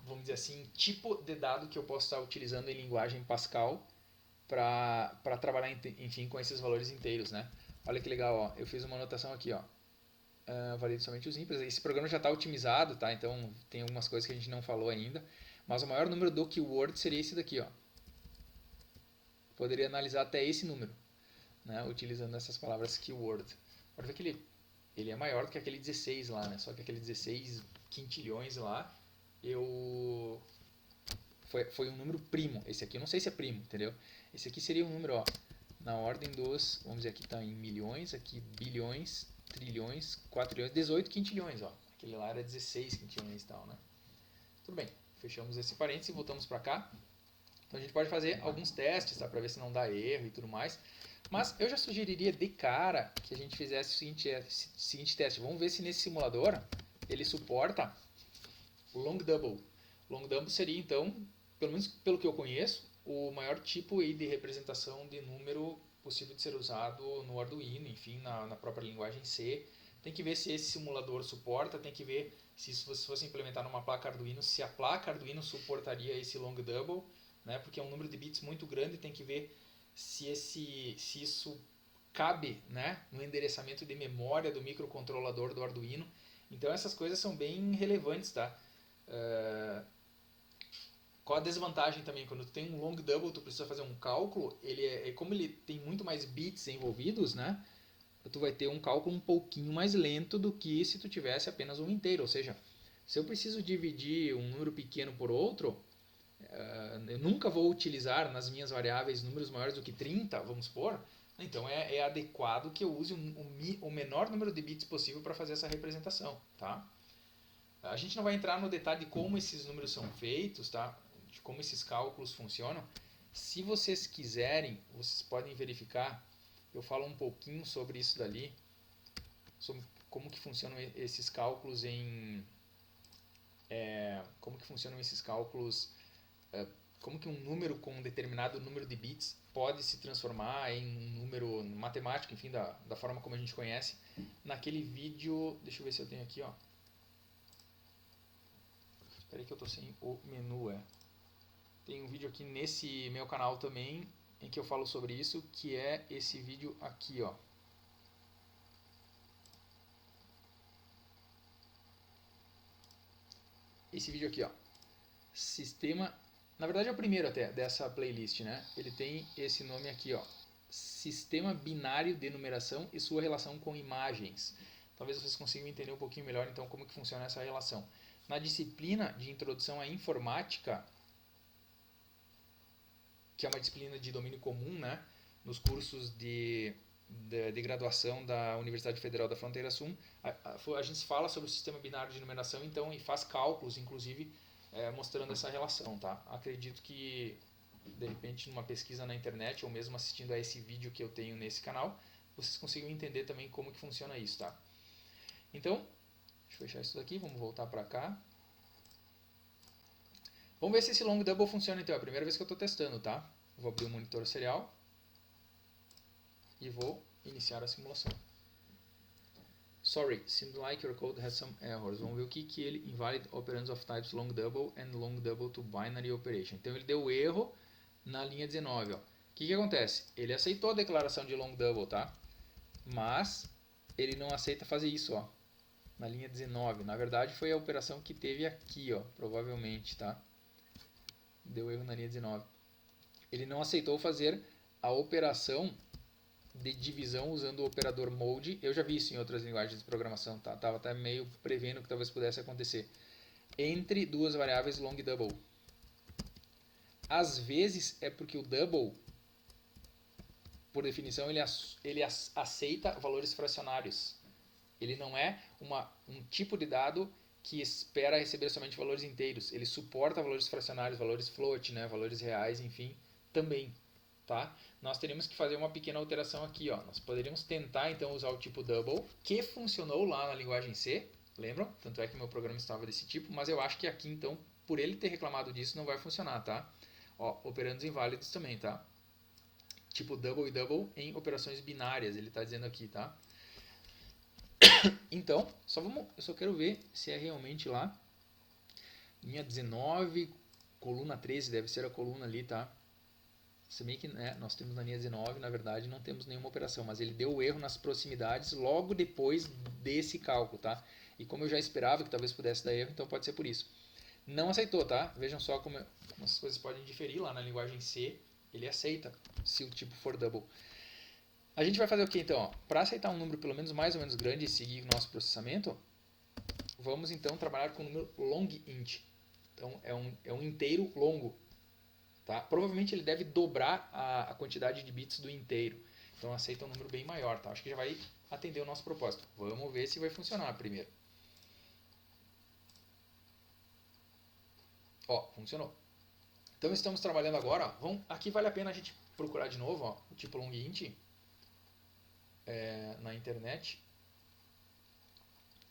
vamos dizer assim, tipo de dado que eu posso estar utilizando em linguagem Pascal para trabalhar, enfim, com esses valores inteiros, né? Olha que legal, ó, eu fiz uma anotação aqui, ó. Valido somente os ímpares. Esse programa já está otimizado, tá? Então tem algumas coisas que a gente não falou ainda. Mas o maior número do keyword seria esse daqui, ó. Poderia analisar até esse número, né? Utilizando essas palavras keyword. Pode ver que ele é maior do que aquele 16 lá, né? Só que aquele 16 quintilhões lá, foi um número primo. Esse aqui eu não sei se é primo, entendeu? Esse aqui seria um número, ó, na ordem dos, vamos dizer, aqui está em milhões, aqui bilhões, trilhões, quatrilhões, 18 quintilhões, ó. Aquele lá era 16 quintilhões e tal, né? Tudo bem, fechamos esse parênteses e voltamos para cá. Então a gente pode fazer alguns testes, tá? Para ver se não dá erro e tudo mais. Mas eu já sugeriria de cara que a gente fizesse o seguinte teste. Vamos ver se nesse simulador ele suporta o long double. O long double seria então, pelo menos pelo que eu conheço, o maior tipo aí de representação de número possível de ser usado no Arduino, enfim, na própria linguagem C. Tem que ver se esse simulador suporta, tem que ver se fosse implementar numa placa Arduino, se a placa Arduino suportaria esse long double, né? Porque é um número de bits muito grande, tem que ver se isso cabe, né, no endereçamento de memória do microcontrolador do Arduino. Então essas coisas são bem relevantes, tá? Qual a desvantagem também? Quando tu tem um long double, tu precisa fazer um cálculo, como ele tem muito mais bits envolvidos, né? tu vai ter um cálculo um pouquinho mais lento do que se tu tivesse apenas um inteiro. Ou seja, se eu preciso dividir um número pequeno por outro, eu nunca vou utilizar nas minhas variáveis números maiores do que 30, vamos supor. Então é adequado que eu use o menor número de bits possível para fazer essa representação, tá? A gente não vai entrar no detalhe de como esses números são feitos, tá? De como esses cálculos funcionam. Se vocês quiserem, vocês podem verificar. Eu falo um pouquinho sobre isso dali, sobre como que funcionam esses cálculos como que funcionam esses cálculos, como que um número com um determinado número de bits pode se transformar em um número matemático, enfim, da forma como a gente conhece. Naquele vídeo, deixa eu ver se eu tenho aqui, ó. Espera aí que eu tô sem o menu, Tem um vídeo aqui nesse meu canal também, em que eu falo sobre isso, que é esse vídeo aqui, ó. Esse vídeo aqui, ó. Sistema, na verdade é o primeiro até dessa playlist, né? Ele tem esse nome aqui, ó. Sistema binário de numeração e sua relação com imagens. Talvez vocês consigam entender um pouquinho melhor então como que funciona essa relação. Na disciplina de introdução à informática, que é uma disciplina de domínio comum, né? Nos cursos de graduação da Universidade Federal da Fronteira Sul, a gente fala sobre o sistema binário de numeração, então, e faz cálculos, inclusive, mostrando essa relação, tá? Acredito que, de repente, numa pesquisa na internet, ou mesmo assistindo a esse vídeo que eu tenho nesse canal, vocês consigam entender também como que funciona isso, tá? Então, deixa eu fechar isso daqui, vamos voltar para cá. Vamos ver se esse long double funciona, então. É a primeira vez que eu estou testando, tá? Vou abrir o monitor serial e vou iniciar a simulação. Sorry, seems like your code has some errors. Vamos ver o que ele... Invalid operands of types long double and long double to binary operation. Então ele deu erro na linha 19. Ó. O que acontece? Ele aceitou a declaração de long double, tá? Mas ele não aceita fazer isso, ó. Na linha 19. Na verdade foi a operação que teve aqui, ó. Provavelmente, tá? Deu erro na linha 19. Ele não aceitou fazer a operação de divisão usando o operador mode. Eu já vi isso em outras linguagens de programação, tá? Tava até meio prevendo que talvez pudesse acontecer. Entre duas variáveis long double. Às vezes é porque o double, por definição, ele aceita valores fracionários. Ele não é um tipo de dado que espera receber somente valores inteiros. Ele suporta valores fracionários, valores float, né? Valores reais, enfim, também. Tá? Nós teríamos que fazer uma pequena alteração aqui. Ó. Nós poderíamos tentar então usar o tipo double, que funcionou lá na linguagem C, lembram? Tanto é que meu programa estava desse tipo, mas eu acho que aqui então, por ele ter reclamado disso, não vai funcionar, tá? Ó, operandos inválidos também, tá? Tipo double e double em operações binárias, ele está dizendo aqui, tá? Então, eu só quero ver se é realmente lá. Linha 19, coluna 13, deve ser a coluna ali, tá? Se bem que nós temos na linha 19, na verdade, não temos nenhuma operação, mas ele deu erro nas proximidades logo depois desse cálculo, tá? E como eu já esperava que talvez pudesse dar erro, então pode ser por isso. Não aceitou, tá? Vejam só como as coisas podem diferir lá na linguagem C, ele aceita se o tipo for double. A gente vai fazer o que então? Para aceitar um número pelo menos mais ou menos grande e seguir o nosso processamento, vamos então trabalhar com o número long int. Então é um inteiro longo. Tá? Provavelmente ele deve dobrar a quantidade de bits do inteiro. Então aceita um número bem maior. Tá? Acho que já vai atender o nosso propósito. Vamos ver se vai funcionar primeiro. Ó, funcionou. Então estamos trabalhando agora. Aqui vale a pena a gente procurar de novo ó, o tipo long int na internet.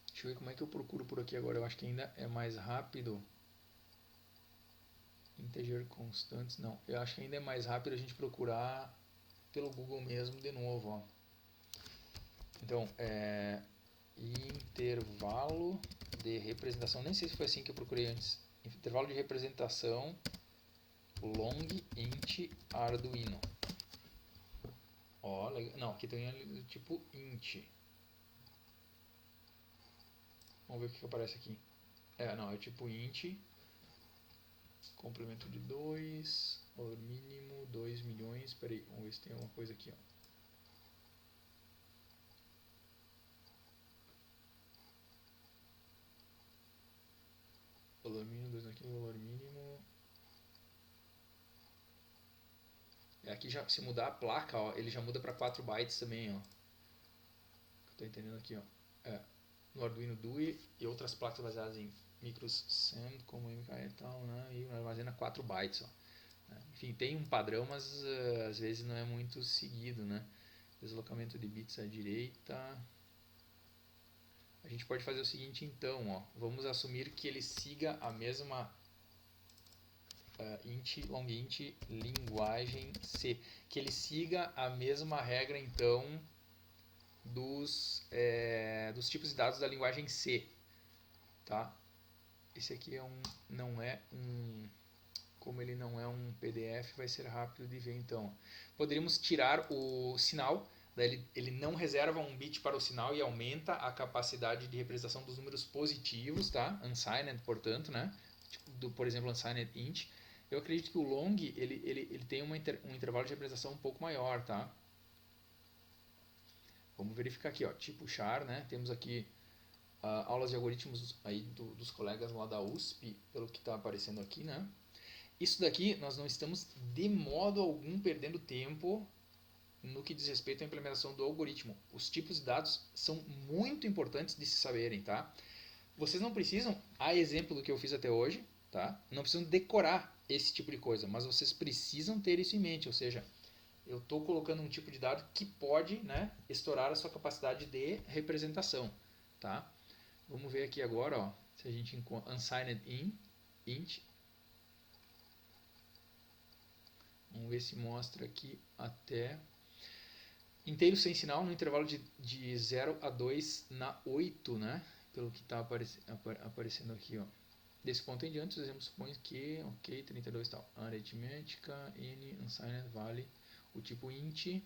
Deixa eu ver como é que eu procuro por aqui agora. Eu acho que ainda é mais rápido. Integer constantes, não. Eu acho que ainda é mais rápido a gente procurar pelo Google mesmo de novo, ó. Então, intervalo de representação, nem sei se foi assim que eu procurei antes. Intervalo de representação long int Arduino. Ó, não, aqui tem tipo int. Vamos ver o que aparece aqui. Não, é tipo int. Complemento de 2, valor mínimo 2 milhões. Espera aí, vamos ver se tem alguma coisa aqui, ó. valor mínimo, 2 aqui, valor mínimo. Aqui já, se mudar a placa, ó, ele já muda para 4 bytes também, ó. Tô entendendo aqui, ó. No Arduino DUI e outras placas baseadas em micros SAM, como MKE e tal, né? E armazena 4 bytes, ó. Enfim, tem um padrão, mas às vezes não é muito seguido, né? Deslocamento de bits à direita. A gente pode fazer o seguinte então, ó. Vamos assumir que ele siga a mesma long int linguagem C. Que ele siga a mesma regra então dos tipos de dados da linguagem C. Tá? Esse aqui não é um... Como ele não é um PDF, vai ser rápido de ver então. Poderíamos tirar o sinal, daí ele não reserva um bit para o sinal e aumenta a capacidade de representação dos números positivos, tá? Unsigned, portanto, né? Por exemplo, unsigned int. Eu acredito que o long ele tem um intervalo de representação um pouco maior, tá? Vamos verificar aqui, ó, tipo char, né? Temos aqui aulas de algoritmos aí dos colegas lá da USP, pelo que está aparecendo aqui, né? Isso daqui nós não estamos de modo algum perdendo tempo no que diz respeito à implementação do algoritmo. Os tipos de dados são muito importantes de se saberem, tá? Vocês não precisam, a exemplo do que eu fiz até hoje, tá? Não precisam decorar esse tipo de coisa, mas vocês precisam ter isso em mente, ou seja, eu estou colocando um tipo de dado que pode, né, estourar a sua capacidade de representação, tá? Vamos ver aqui agora, ó, se a gente encontra unsigned int. Vamos ver se mostra aqui até inteiro sem sinal no intervalo de 0 a 2 na 8, né? Pelo que está aparecendo aqui, ó. Desse ponto em diante, os exemplos supõem que, ok, 32 tal. Aritmética, n, unsigned, vale, o tipo int.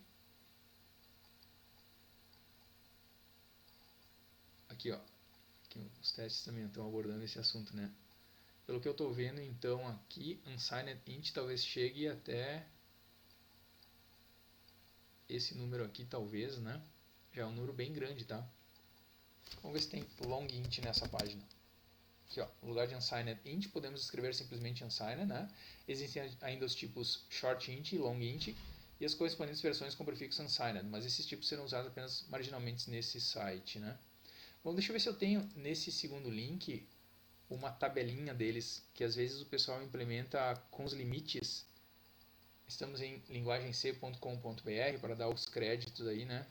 Aqui, ó. Aqui, os testes também estão abordando esse assunto, né? Pelo que eu estou vendo, então, aqui, unsigned int talvez chegue até esse número aqui, talvez, né? Já é um número bem grande, tá? Vamos ver se tem long int nessa página. Aqui, ó, no lugar de unsigned int, podemos escrever simplesmente unsigned, né? Existem ainda os tipos short int e long int e as correspondentes versões com prefixo unsigned, mas esses tipos serão usados apenas marginalmente nesse site, né? Bom, deixa eu ver se eu tenho nesse segundo link uma tabelinha deles, que às vezes o pessoal implementa com os limites. Estamos em linguagemc.com.br para dar os créditos aí, né?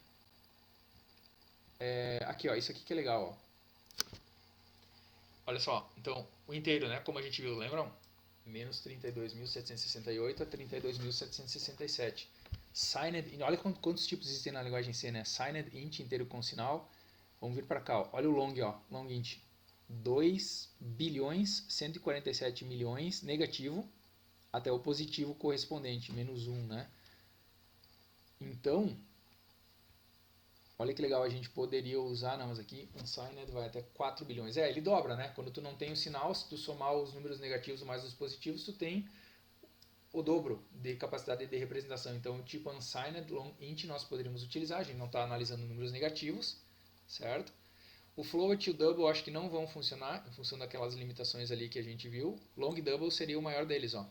Aqui, ó, isso aqui que é legal, ó. Olha só, então, o inteiro, né? Como a gente viu, lembram? Menos 32.768 a 32.767. Signed, olha quantos tipos existem na linguagem C, né? Signed int inteiro com sinal. Vamos vir para cá, ó. Olha o long, ó. Long int. 2 bilhões 147 milhões negativo até o positivo correspondente, menos 1, né? Então, olha que legal, a gente poderia usar, não, mas aqui unsigned vai até 4 bilhões. Ele dobra, né? Quando tu não tem o sinal, se tu somar os números negativos mais os positivos, tu tem o dobro de capacidade de representação. Então, o tipo unsigned long int nós poderíamos utilizar, a gente não está analisando números negativos, certo? O float e o double eu acho que não vão funcionar, em função daquelas limitações ali que a gente viu. Long double seria o maior deles, ó.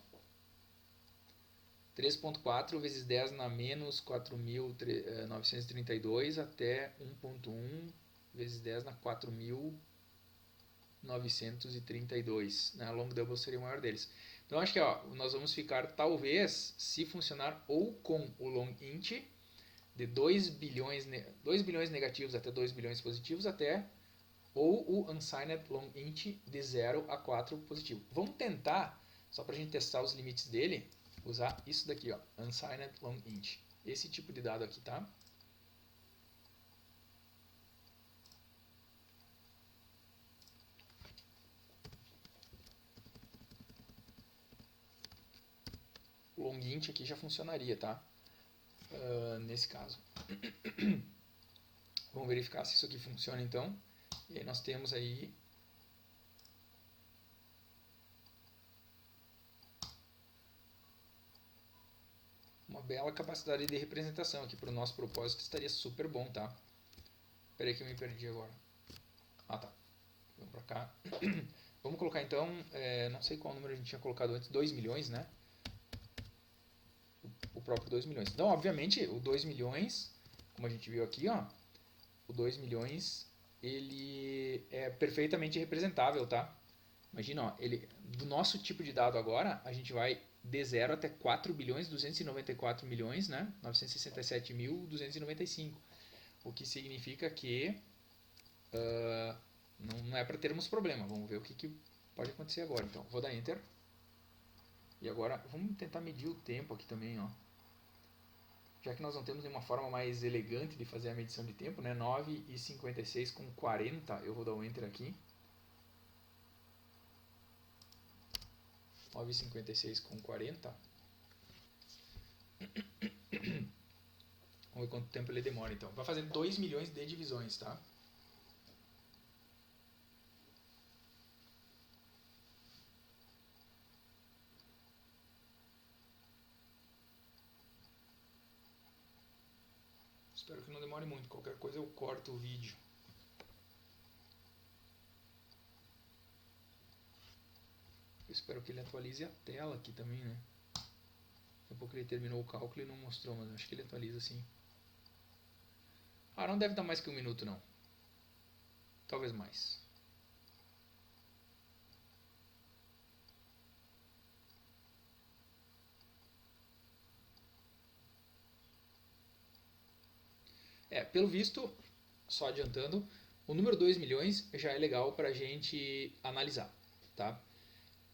3.4 vezes 10 na menos 4.932 até 1.1 vezes 10 na 4.932. Né? A long double seria o maior deles. Então acho que ó, nós vamos ficar, talvez, se funcionar ou com o long int de 2 bilhões negativos até 2 bilhões positivos, até ou o unsigned long int de 0 a 4 positivo. Vamos tentar, só para a gente testar os limites dele, usar isso daqui, ó, unsigned long int. Esse tipo de dado aqui, tá? O long int aqui já funcionaria, tá? Nesse caso. Vamos verificar se isso aqui funciona, então. E aí nós temos aí uma bela capacidade de representação aqui para o nosso propósito, estaria super bom, tá? Espera aí que eu me perdi agora. Ah, tá. Vamos para cá. Vamos colocar então, não sei qual número a gente tinha colocado antes, 2 milhões, né? O próprio 2 milhões. Então, obviamente, o 2 milhões, como a gente viu aqui, ó, o 2 milhões, ele é perfeitamente representável, tá? Imagina, ó, do nosso tipo de dado agora, a gente vai de 0 até 4 bilhões, 294 milhões, né? 967.295. O que significa que não é para termos problema. Vamos ver o que pode acontecer agora. Então, vou dar Enter. E agora, vamos tentar medir o tempo aqui também, ó. Já que nós não temos nenhuma forma mais elegante de fazer a medição de tempo, né? 9h56 com 40, eu vou dar um Enter aqui. 9h56 com 40. Vamos ver quanto tempo ele demora, então. Vai fazer 2 milhões de divisões, tá? Espero que não demore muito. Qualquer coisa eu corto o vídeo. Eu espero que ele atualize a tela aqui também, né? Daqui a pouco ele terminou o cálculo e não mostrou, mas acho que ele atualiza sim. Ah, não deve dar mais que 1 minuto, não. Talvez mais. Pelo visto, só adiantando, o número 2 milhões já é legal para a gente analisar, tá?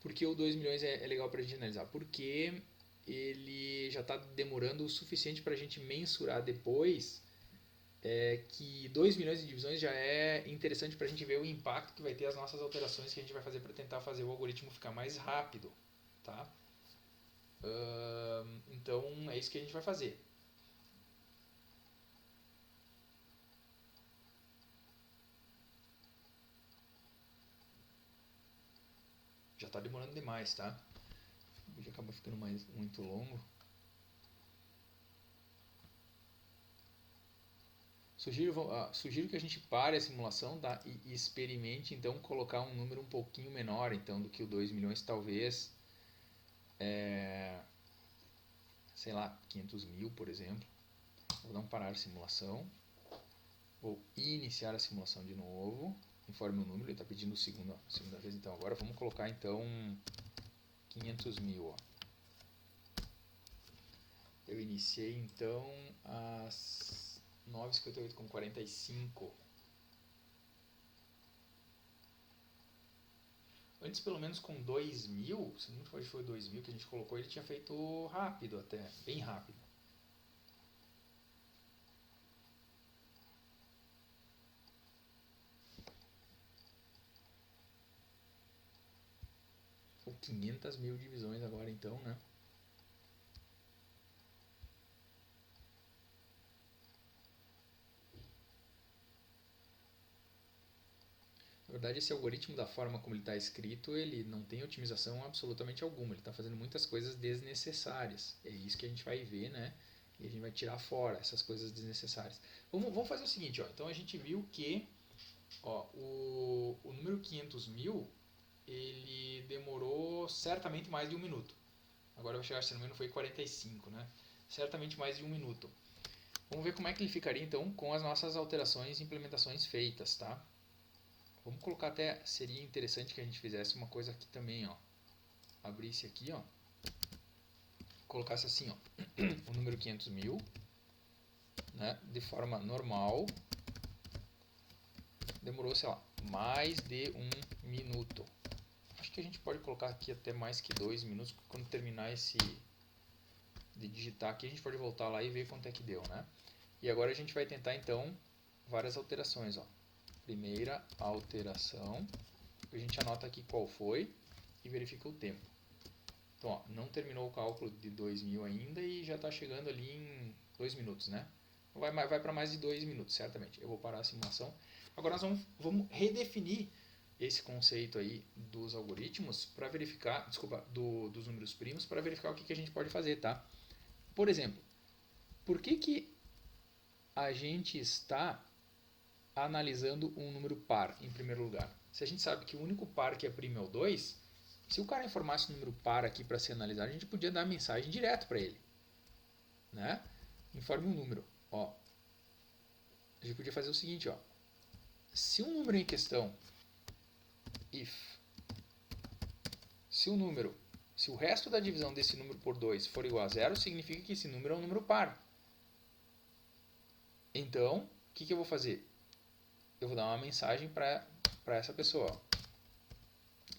Por que o 2 milhões é legal para a gente analisar? Porque ele já está demorando o suficiente para a gente mensurar depois que 2 milhões de divisões já é interessante para a gente ver o impacto que vai ter as nossas alterações que a gente vai fazer para tentar fazer o algoritmo ficar mais rápido, tá? Então é isso que a gente vai fazer. Já está demorando demais, tá? O vídeo acaba ficando muito longo. Sugiro que a gente pare a simulação, tá? E experimente então colocar um número um pouquinho menor então, do que o 2 milhões, talvez, sei lá, 500 mil, por exemplo. Vou dar um parar a simulação. Vou iniciar a simulação de novo. Informe o número, ele está pedindo segunda vez. Então agora vamos colocar então 500 mil. Ó. Eu iniciei então às 9h58,45. Antes, pelo menos com 2 mil, se não foi 2 mil que a gente colocou, ele tinha feito rápido até, bem rápido. Ou 500 mil divisões agora então, né? Na verdade, esse algoritmo, da forma como ele está escrito, ele não tem otimização absolutamente alguma. Ele está fazendo muitas coisas desnecessárias. É isso que a gente vai ver, né? E a gente vai tirar fora essas coisas desnecessárias. Vamos fazer o seguinte, ó. Então a gente viu que o número 500 mil, ele demorou certamente mais de 1 minuto. Agora eu vou chegar, se não me engano, foi 45, né? Certamente mais de 1 minuto. Vamos ver como é que ele ficaria então com as nossas alterações e implementações feitas, tá? Vamos colocar até, seria interessante que a gente fizesse uma coisa aqui também, ó. Abrisse aqui, ó. Colocasse assim, ó, o número 500 mil, né, de forma normal. Demorou, sei lá, mais de 1 minuto. Acho que a gente pode colocar aqui até mais que 2 minutos, porque quando terminar de digitar aqui, a gente pode voltar lá e ver quanto é que deu, né? E agora a gente vai tentar, então, várias alterações, ó. Primeira alteração, a gente anota aqui qual foi e verifica o tempo. Então, ó, não terminou o cálculo de 2 mil ainda e já está chegando ali em 2 minutos, né? Vai para mais de 2 minutos, certamente. Eu vou parar a simulação. Agora nós vamos redefinir esse conceito aí dos algoritmos para verificar, dos números primos, para verificar o que a gente pode fazer, tá? Por exemplo, por que a gente está analisando um número par em primeiro lugar? Se a gente sabe que o único par que é primo é o 2, se o cara informasse o número par aqui para ser analisado, a gente podia dar a mensagem direto para ele. Né? Informe um número. Ó, a gente podia fazer o seguinte, ó. Se um número em questão, se o resto da divisão desse número por 2 for igual a 0, significa que esse número é um número par. Então, o que eu vou fazer? Eu vou dar uma mensagem para essa pessoa,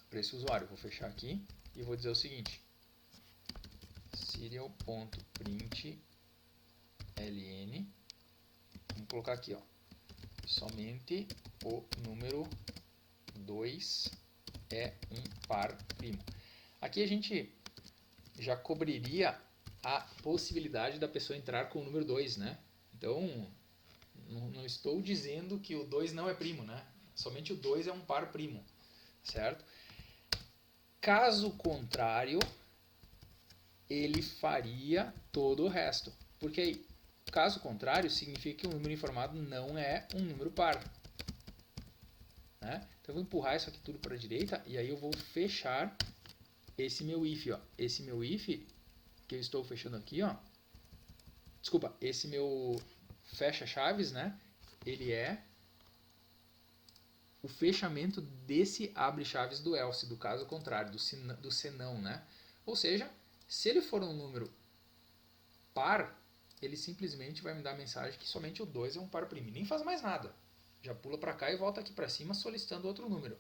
para esse usuário. Eu vou fechar aqui e vou dizer o seguinte: serial.println, vamos colocar aqui, ó, somente o número 2 é um par primo. Aqui a gente já cobriria a possibilidade da pessoa entrar com o número 2, né? Então, não estou dizendo que o 2 não é primo, né? Somente o 2 é um par primo, certo? Caso contrário, ele faria todo o resto. Porque aí, caso contrário, significa que o número informado não é um número par. Né? Então eu vou empurrar isso aqui tudo para a direita e aí eu vou fechar esse meu if. Ó. Esse meu if que eu estou fechando aqui, ó. Desculpa, esse meu fecha-chaves, né? Ele é o fechamento desse abre-chaves do else, do caso contrário, do senão, né? Ou seja, se ele for um número par, ele simplesmente vai me dar a mensagem que somente o 2 é um par primo. Nem faz mais nada. Já pula para cá e volta aqui para cima solicitando outro número.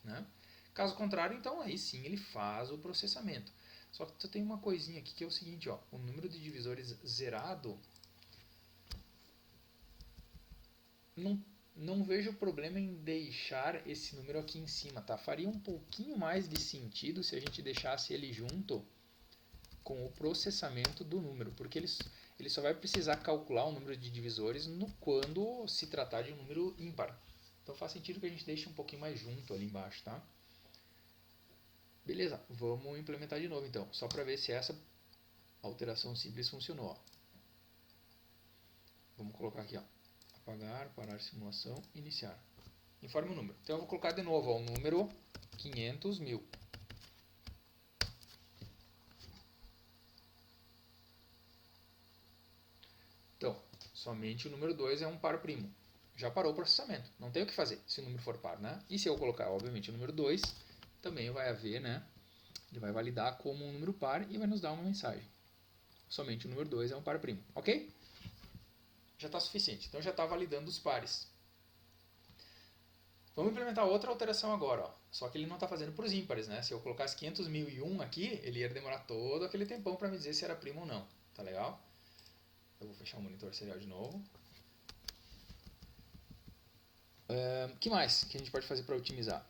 Né? Caso contrário, então aí sim ele faz o processamento. Só que tem uma coisinha aqui que é o seguinte, ó, o número de divisores zerado, não vejo problema em deixar esse número aqui em cima, tá? Faria um pouquinho mais de sentido se a gente deixasse ele junto com o processamento do número, porque ele só vai precisar calcular o número de divisores quando se tratar de um número ímpar. Então faz sentido que a gente deixe um pouquinho mais junto ali embaixo, tá? Beleza, vamos implementar de novo então, só para ver se essa alteração simples funcionou. Ó. Vamos colocar aqui, ó, apagar, parar simulação, iniciar. Informe o número. Então eu vou colocar de novo ó, o número 500.000. Então, somente o número 2 é um par primo. Já parou o processamento. Não tem o que fazer se o número for par, né? E se eu colocar, obviamente, o número 2, também vai haver, né? Ele vai validar como um número par e vai nos dar uma mensagem. Somente o número 2 é um par primo. Ok? Já está suficiente. Então já está validando os pares. Vamos implementar outra alteração agora. Ó. Só que ele não está fazendo para os ímpares, né? Se eu colocasse 500.001 aqui, ele ia demorar todo aquele tempão para me dizer se era primo ou não. Tá legal? Eu vou fechar o monitor serial de novo. O que mais que a gente pode fazer para otimizar?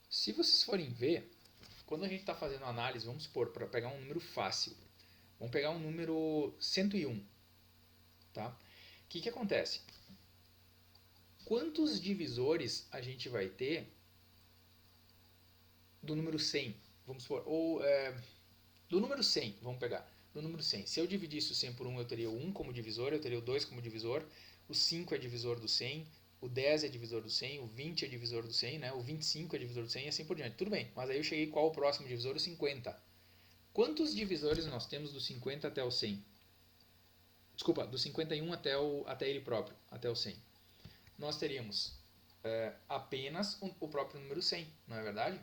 Se vocês forem ver, quando a gente está fazendo análise, vamos supor, para pegar um número fácil, vamos pegar um número 101. Tá? O que acontece? Quantos divisores a gente vai ter do número 100? Vamos supor, ou do número 100, vamos pegar. Do número 100. Se eu dividisse o 100 por 1, eu teria o 1 como divisor, eu teria o 2 como divisor, o 5 é divisor do 100, o 10 é divisor do 100, o 20 é divisor do 100, né? O 25 é divisor do 100 e assim por diante. Tudo bem, mas aí eu cheguei qual o próximo divisor? O 50. Quantos divisores nós temos do 50 até o 100? Desculpa, do 51 até ele próprio, até o 100. Nós teríamos apenas o próprio número 100, não é verdade?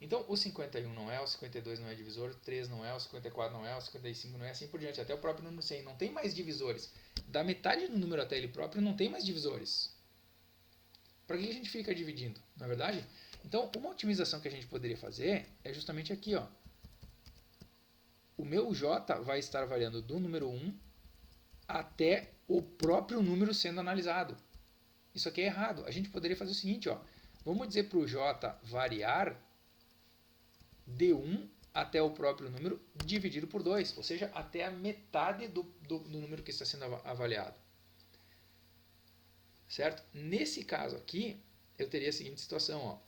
Então, o 51 não é, o 52 não é divisor, o 3 não é, o 54 não é, o 55 não é, assim por diante, até o próprio número 100. Não tem mais divisores. Da metade do número até ele próprio, não tem mais divisores. Para que a gente fica dividindo, não é verdade? Então, uma otimização que a gente poderia fazer é justamente aqui, ó. O meu J vai estar variando do número 1 até o próprio número sendo analisado. Isso aqui é errado. A gente poderia fazer o seguinte, ó. Vamos dizer para o J variar de 1 até o próprio número dividido por 2, ou seja, até a metade do número que está sendo avaliado. Certo? Nesse caso aqui, eu teria a seguinte situação, ó.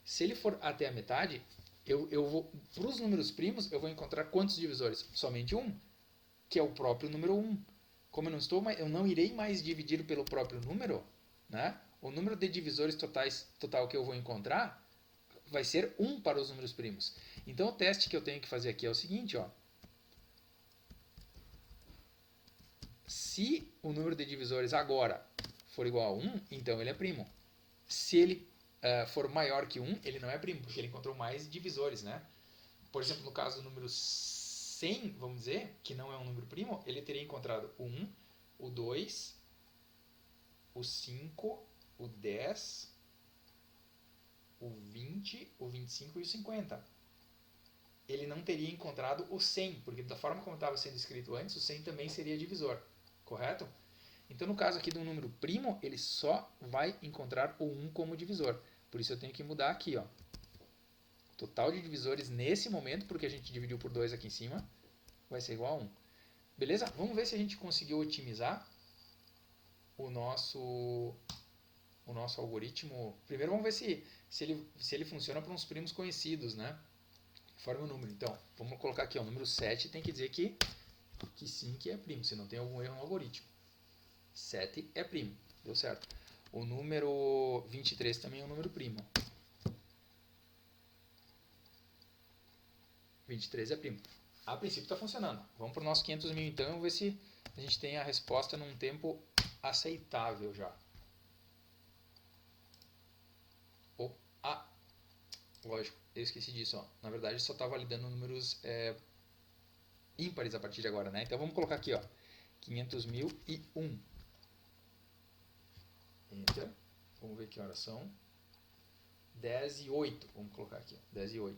Se ele for até a metade, eu vou, para os números primos, eu vou encontrar quantos divisores? Somente um, que é o próprio número 1. Como eu não irei mais dividir pelo próprio número, né? O número de divisores total que eu vou encontrar vai ser 1 para os números primos. Então o teste que eu tenho que fazer aqui é o seguinte, ó. Se o número de divisores agora for igual a 1, então ele é primo. Se ele for maior que 1, ele não é primo, porque ele encontrou mais divisores, né? Por exemplo, no caso do número 100, vamos dizer, que não é um número primo, ele teria encontrado o 1, o 2, o 5, o 10, o 20, o 25 e o 50. Ele não teria encontrado o 100, porque da forma como estava sendo escrito antes, o 100 também seria divisor, correto? Então, no caso aqui do número primo, ele só vai encontrar o 1 como divisor. Por isso eu tenho que mudar aqui, ó. Total de divisores nesse momento, porque a gente dividiu por 2 aqui em cima, vai ser igual a 1. Beleza? Vamos ver se a gente conseguiu otimizar o nosso algoritmo. Primeiro vamos ver se ele funciona para uns primos conhecidos, né? Forma o número. Então, vamos colocar aqui, ó, o número 7 tem que dizer que sim, que é primo, se não tem algum erro no algoritmo. 7 é primo, deu certo. O número 23 também é um número primo. 23 é primo. A princípio está funcionando. Vamos para o nosso 500 mil então e vamos ver se a gente tem a resposta num tempo aceitável já. Lógico, eu esqueci disso. Ó. Na verdade, só está validando números ímpares a partir de agora, né? Então vamos colocar aqui, ó, 500.001. Enter. Vamos ver que horas são. 10:08. Vamos colocar aqui, ó, 10:08.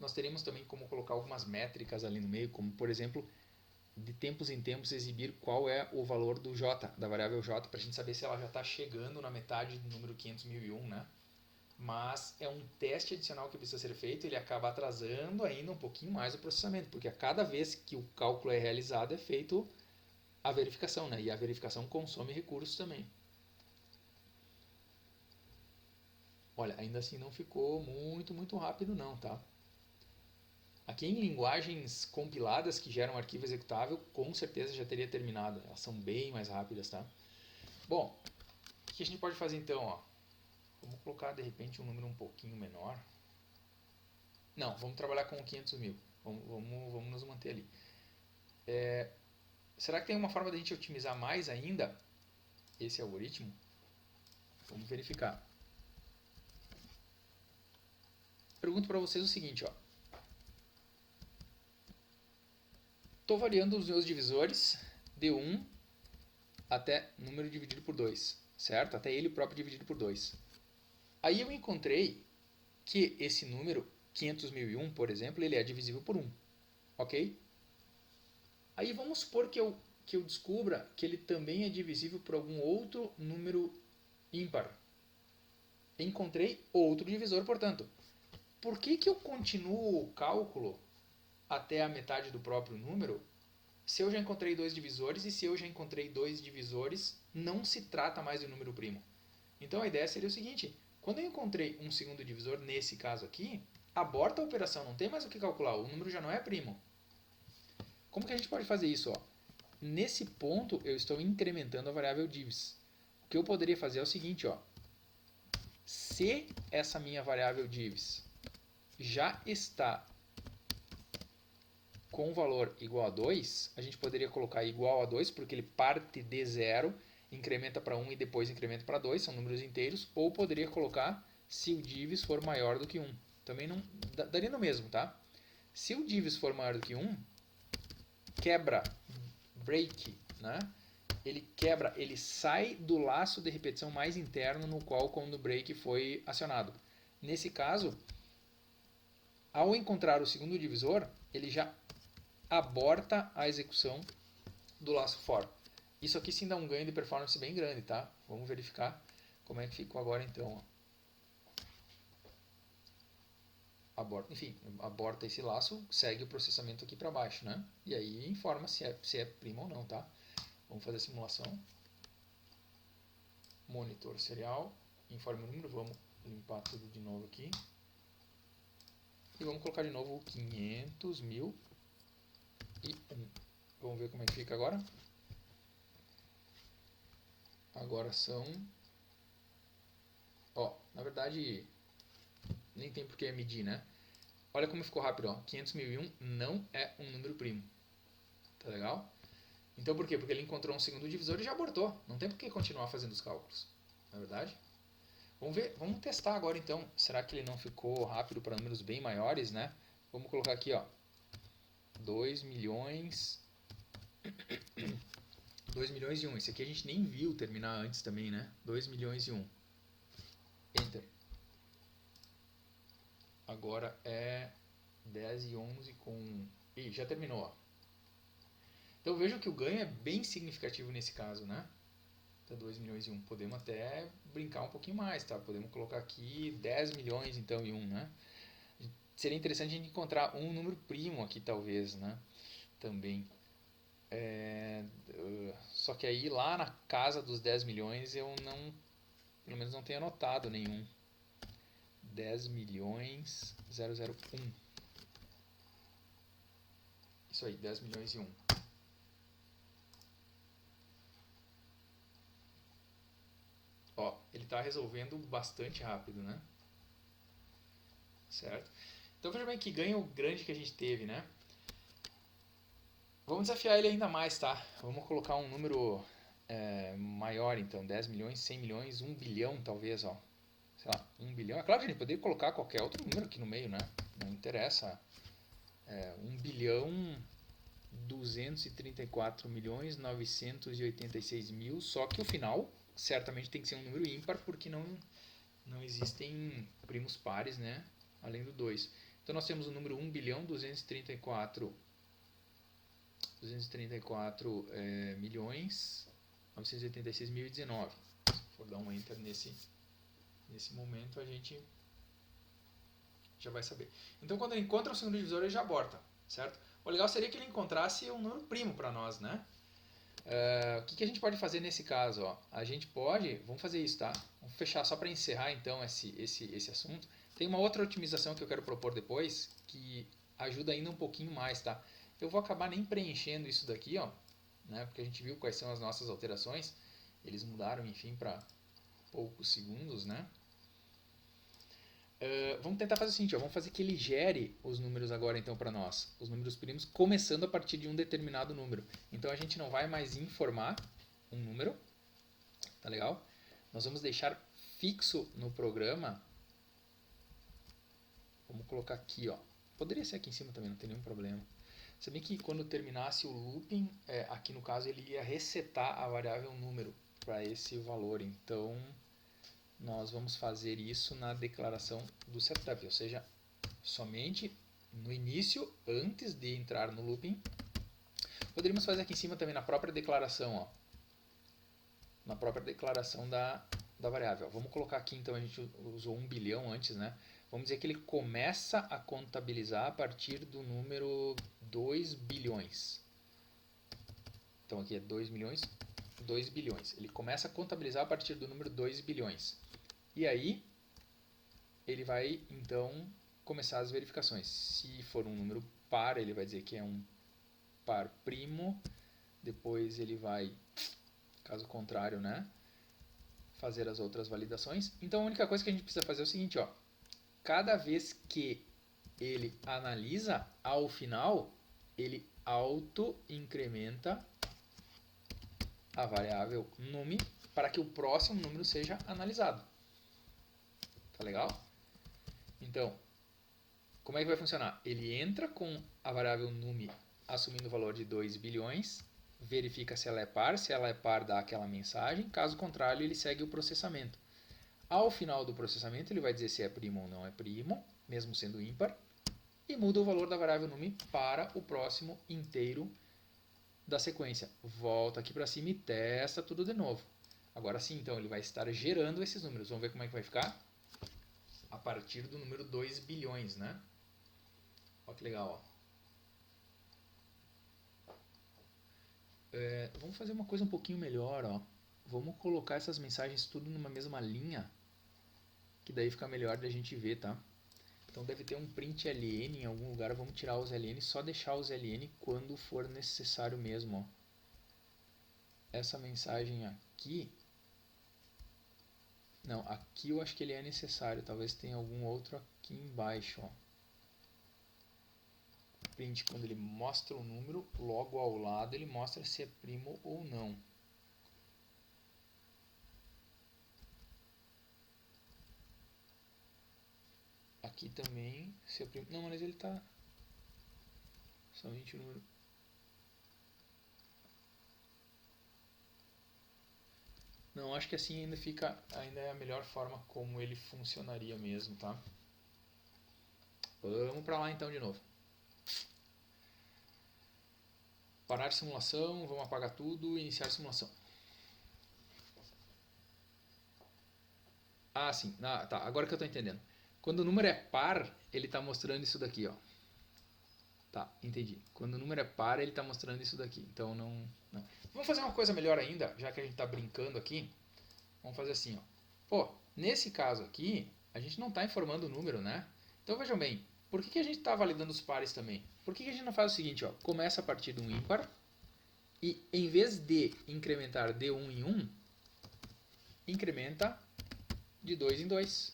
Nós teríamos também como colocar algumas métricas ali no meio, como por exemplo, de tempos em tempos exibir qual é o valor do j, da variável j, para a gente saber se ela já está chegando na metade do número 500.001, né? Mas é um teste adicional que precisa ser feito, ele acaba atrasando ainda um pouquinho mais o processamento, porque a cada vez que o cálculo é realizado é feito a verificação, né? E a verificação consome recursos também. Olha, ainda assim não ficou muito rápido não, tá? Aqui em linguagens compiladas que geram arquivo executável, com certeza já teria terminado. Elas são bem mais rápidas, tá? Bom, o que a gente pode fazer então? Ó? Vamos colocar de repente um número um pouquinho menor. Não, vamos trabalhar com 500 mil. Vamos nos manter ali. Será que tem uma forma de a gente otimizar mais ainda esse algoritmo? Vamos verificar. Pergunto para vocês o seguinte, ó. Estou variando os meus divisores de 1 até número dividido por 2, certo? Até ele próprio dividido por 2. Aí eu encontrei que esse número, 500.001, por exemplo, ele é divisível por 1, ok? Aí vamos supor que eu descubra que ele também é divisível por algum outro número ímpar. Encontrei outro divisor, portanto. Por que eu continuo o cálculo até a metade do próprio número, se eu já encontrei dois divisores, e se eu já encontrei dois divisores, não se trata mais de um número primo. Então a ideia seria o seguinte, quando eu encontrei um segundo divisor, nesse caso aqui, aborta a operação, não tem mais o que calcular, o número já não é primo. Como que a gente pode fazer isso? Ó? Nesse ponto, eu estou incrementando a variável divis. O que eu poderia fazer é o seguinte, ó, se essa minha variável divis já está com o valor igual a 2, a gente poderia colocar igual a 2, porque ele parte de 0, incrementa para 1 e depois incrementa para 2, são números inteiros, ou poderia colocar se o divis for maior do que 1. Também não daria no mesmo, tá? Se o divis for maior do que 1, quebra, break, né? Ele quebra, ele sai do laço de repetição mais interno no qual quando o break foi acionado. Nesse caso, ao encontrar o segundo divisor, ele já aborta a execução do laço for. Isso aqui sim dá um ganho de performance bem grande, tá? Vamos verificar como é que ficou agora então. Ó. aborta, enfim, aborta esse laço, segue o processamento aqui para baixo, né? E aí informa se é primo ou não, tá? Vamos fazer a simulação. Monitor serial, informe o número, vamos limpar tudo de novo aqui. E vamos colocar de novo 500.001. Vamos ver como é que fica agora. Agora são... Ó, na verdade, nem tem por que medir, né? Olha como ficou rápido, ó. 500.001 não é um número primo. Tá legal? Então por quê? Porque ele encontrou um segundo divisor e já abortou. Não tem por que continuar fazendo os cálculos. Não é verdade? Vamos ver, vamos testar agora então. Será que ele não ficou rápido para números bem maiores, né? Vamos colocar aqui, ó. 2 milhões... 2 milhões e 1. Esse aqui a gente nem viu terminar antes também, né? 2 milhões e 1. Enter. Agora é 10 e 11 com... Ih, já terminou, ó. Então veja que o ganho é bem significativo nesse caso, né? Tá 2 milhões e 1. Podemos até brincar um pouquinho mais, tá? Podemos colocar aqui 10 milhões então e 1, né? Seria interessante a gente encontrar um número primo aqui talvez, né? Também. Só que aí lá na casa dos 10 milhões eu não... Pelo menos não tenho anotado nenhum. 10 milhões 001. Isso aí, 10 milhões e 1. Ó, ele está resolvendo bastante rápido, né? Certo? Então veja bem que ganho grande que a gente teve, né? Vamos desafiar ele ainda mais, tá? Vamos colocar um número maior, então. 10 milhões, 100 milhões, 1 bilhão talvez, ó. Sei lá, 1 bilhão. É claro que a gente poderia colocar qualquer outro número aqui no meio, né? Não interessa. 1 bilhão 234 milhões 986 mil, só que o final certamente tem que ser um número ímpar, porque não existem primos pares, né? Além do 2. Então nós temos o número 1 bilhão 234 milhões 986.019. Se for dar um enter nesse momento, a gente já vai saber. Então quando ele encontra o segundo divisor, ele já aborta, certo? O legal seria que ele encontrasse um número primo para nós, né? O que a gente pode fazer nesse caso? Ó? A gente pode, vamos fazer isso, tá? Vamos fechar só para encerrar então esse assunto. Tem uma outra otimização que eu quero propor depois, que ajuda ainda um pouquinho mais, tá? Eu vou acabar nem preenchendo isso daqui, ó, né? Porque a gente viu quais são as nossas alterações. Eles mudaram, enfim, para poucos segundos, né? Vamos tentar fazer o seguinte, ó, vamos fazer que ele gere os números agora então para nós, os números primos, começando a partir de um determinado número. Então a gente não vai mais informar um número, tá legal? Nós vamos deixar fixo no programa, vamos colocar aqui, ó. Poderia ser aqui em cima também, não tem nenhum problema. Sabia que quando terminasse o looping, aqui no caso ele ia resetar a variável número para esse valor, então nós vamos fazer isso na declaração do setup, ou seja, somente no início, antes de entrar no looping. Poderíamos fazer aqui em cima também na própria declaração, ó, na própria declaração da variável. Vamos colocar aqui, então a gente usou 1 bilhão antes, né? Vamos dizer que ele começa a contabilizar a partir do número 2 bilhões. Então aqui é 2 milhões, 2 bilhões. Ele começa a contabilizar a partir do número 2 bilhões. E aí, ele vai, então, começar as verificações. Se for um número par, ele vai dizer que é um par primo. Depois ele vai, caso contrário, né, fazer as outras validações. Então, a única coisa que a gente precisa fazer é o seguinte, ó. Cada vez que ele analisa, ao final, ele auto-incrementa a variável num para que o próximo número seja analisado. Tá legal? Então, como é que vai funcionar? Ele entra com a variável num assumindo o valor de 2 bilhões, verifica se ela é par, se ela é par dá aquela mensagem, caso contrário ele segue o processamento. Ao final do processamento ele vai dizer se é primo ou não é primo, mesmo sendo ímpar, e muda o valor da variável num para o próximo inteiro da sequência. Volta aqui para cima e testa tudo de novo. Agora sim, então ele vai estar gerando esses números. Vamos ver como é que vai ficar? A partir do número 2 bilhões, né? Olha que legal, ó. Vamos fazer uma coisa um pouquinho melhor, ó. Vamos colocar essas mensagens tudo numa mesma linha, que daí fica melhor da gente ver, tá? Então deve ter um print ln em algum lugar, vamos tirar os ln, só deixar os ln quando for necessário mesmo, ó. Essa mensagem aqui, não, aqui eu acho que ele é necessário, talvez tenha algum outro aqui embaixo, ó. Print quando ele mostra o número, logo ao lado ele mostra se é primo ou não. Aqui também, se é primo, não, mas ele tá somente o número. Não, acho que assim ainda é a melhor forma como ele funcionaria mesmo, tá? Vamos para lá então de novo. Parar a simulação, vamos apagar tudo e iniciar a simulação. Ah, sim. Ah, tá, agora que eu estou entendendo. Quando o número é par, ele está mostrando isso daqui, ó. Tá, entendi. Quando o número é par, ele está mostrando isso daqui. Então não. Vamos fazer uma coisa melhor ainda, já que a gente está brincando aqui. Vamos fazer assim, ó. Pô, nesse caso aqui, a gente não está informando o número, né? Então vejam bem, por que a gente está validando os pares também? Por que a gente não faz o seguinte, ó? Começa a partir de um ímpar e em vez de incrementar de 1 em 1, incrementa de 2 em 2.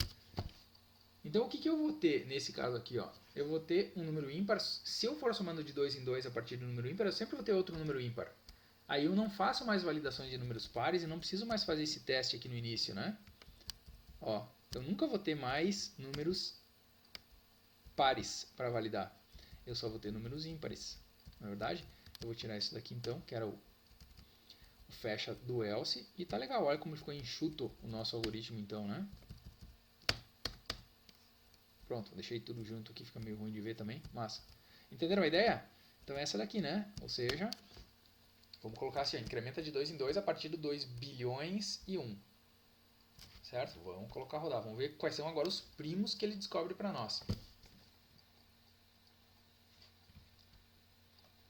Então o que eu vou ter nesse caso aqui, ó? Eu vou ter um número ímpar. Se eu for somando de 2 em 2 a partir do número ímpar, eu sempre vou ter outro número ímpar. Aí eu não faço mais validações de números pares e não preciso mais fazer esse teste aqui no início, né? Ó, eu nunca vou ter mais números pares para validar. Eu só vou ter números ímpares. Na verdade, eu vou tirar isso daqui então, que era o fecha do else. E tá legal, olha como ficou enxuto o nosso algoritmo então, né? Pronto, deixei tudo junto aqui, fica meio ruim de ver também. Massa. Entenderam a ideia? Então é essa daqui, né? Ou seja, vamos colocar assim, ó, incrementa de 2 em 2 a partir do 2 bilhões e 1. Certo? Vamos colocar a rodar. Vamos ver quais são agora os primos que ele descobre para nós.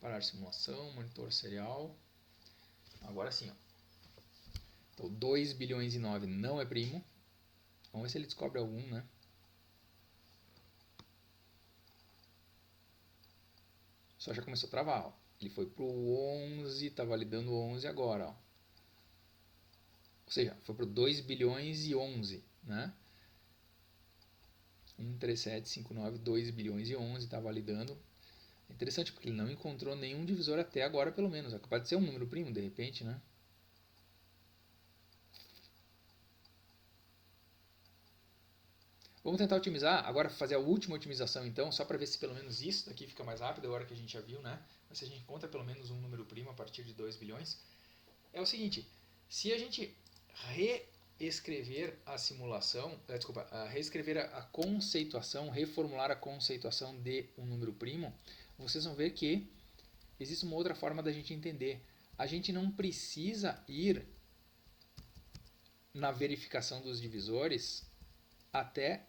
Parar simulação, monitor serial. Agora sim, ó. Então 2 bilhões e 9 não é primo. Vamos ver se ele descobre algum, né? Só já começou a travar, ó. Ele foi pro 11, tá validando o 11 agora, ó. Ou seja, foi pro 2 bilhões e 11, né? 13759, 2 bilhões e 11, tá validando. É interessante porque ele não encontrou nenhum divisor até agora, pelo menos. É capaz de ser um número primo, de repente, né? Vamos tentar otimizar, agora fazer a última otimização então, só para ver se pelo menos isso daqui fica mais rápido, agora que a gente já viu, né? Mas se a gente encontra pelo menos um número primo a partir de 2 bilhões. É o seguinte, se a gente reescrever a simulação, reescrever a conceituação, reformular a conceituação de um número primo, vocês vão ver que existe uma outra forma da gente entender. A gente não precisa ir na verificação dos divisores até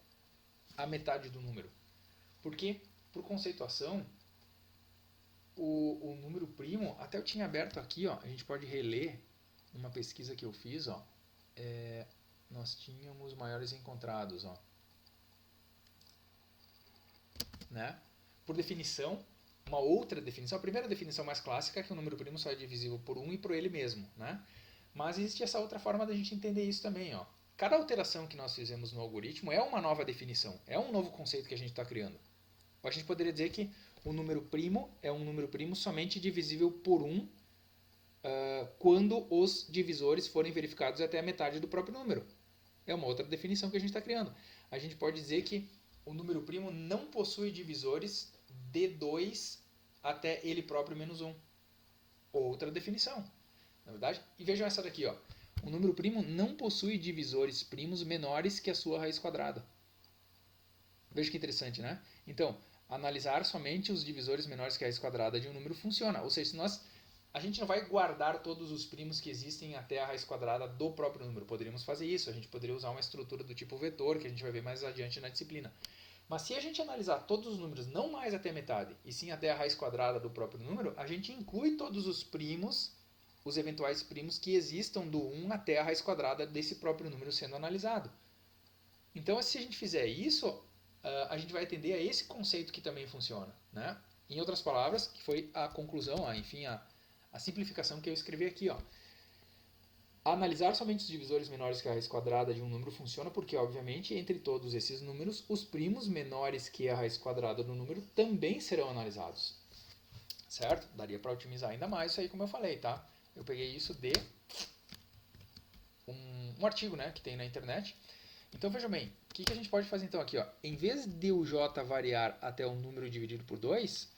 a metade do número. Porque, por conceituação, o número primo, até eu tinha aberto aqui, ó, a gente pode reler numa pesquisa que eu fiz, ó, nós tínhamos maiores encontrados, ó, né? Por definição, uma outra definição, a primeira definição mais clássica é que o número primo só é divisível por 1 e por ele mesmo, né? Mas existe essa outra forma da gente entender isso também, ó. Cada alteração que nós fizemos no algoritmo é uma nova definição, é um novo conceito que a gente está criando. A gente poderia dizer que o número primo é um número primo somente divisível por 1 quando os divisores forem verificados até a metade do próprio número. É uma outra definição que a gente está criando. A gente pode dizer que o número primo não possui divisores de 2 até ele próprio menos 1. Outra definição, na verdade. E vejam essa daqui, ó. O número primo não possui divisores primos menores que a sua raiz quadrada. Veja que interessante, né? Então, analisar somente os divisores menores que a raiz quadrada de um número funciona. Ou seja, se nós a gente não vai guardar todos os primos que existem até a raiz quadrada do próprio número. Poderíamos fazer isso. A gente poderia usar uma estrutura do tipo vetor, que a gente vai ver mais adiante na disciplina. Mas se a gente analisar todos os números, não mais até a metade, e sim até a raiz quadrada do próprio número, a gente inclui todos os primos, os eventuais primos que existam do 1 até a raiz quadrada desse próprio número sendo analisado. Então, se a gente fizer isso, a gente vai atender a esse conceito que também funciona, né? Em outras palavras, que foi a conclusão, enfim, a simplificação que eu escrevi aqui, ó. Analisar somente os divisores menores que a raiz quadrada de um número funciona porque, obviamente, entre todos esses números, os primos menores que a raiz quadrada do número também serão analisados. Certo? Daria para otimizar ainda mais isso aí, como eu falei, tá? Eu peguei isso de um artigo, né, que tem na internet. Então, veja bem, o que a gente pode fazer então aqui, ó? Em vez de o j variar até um número dividido por 2,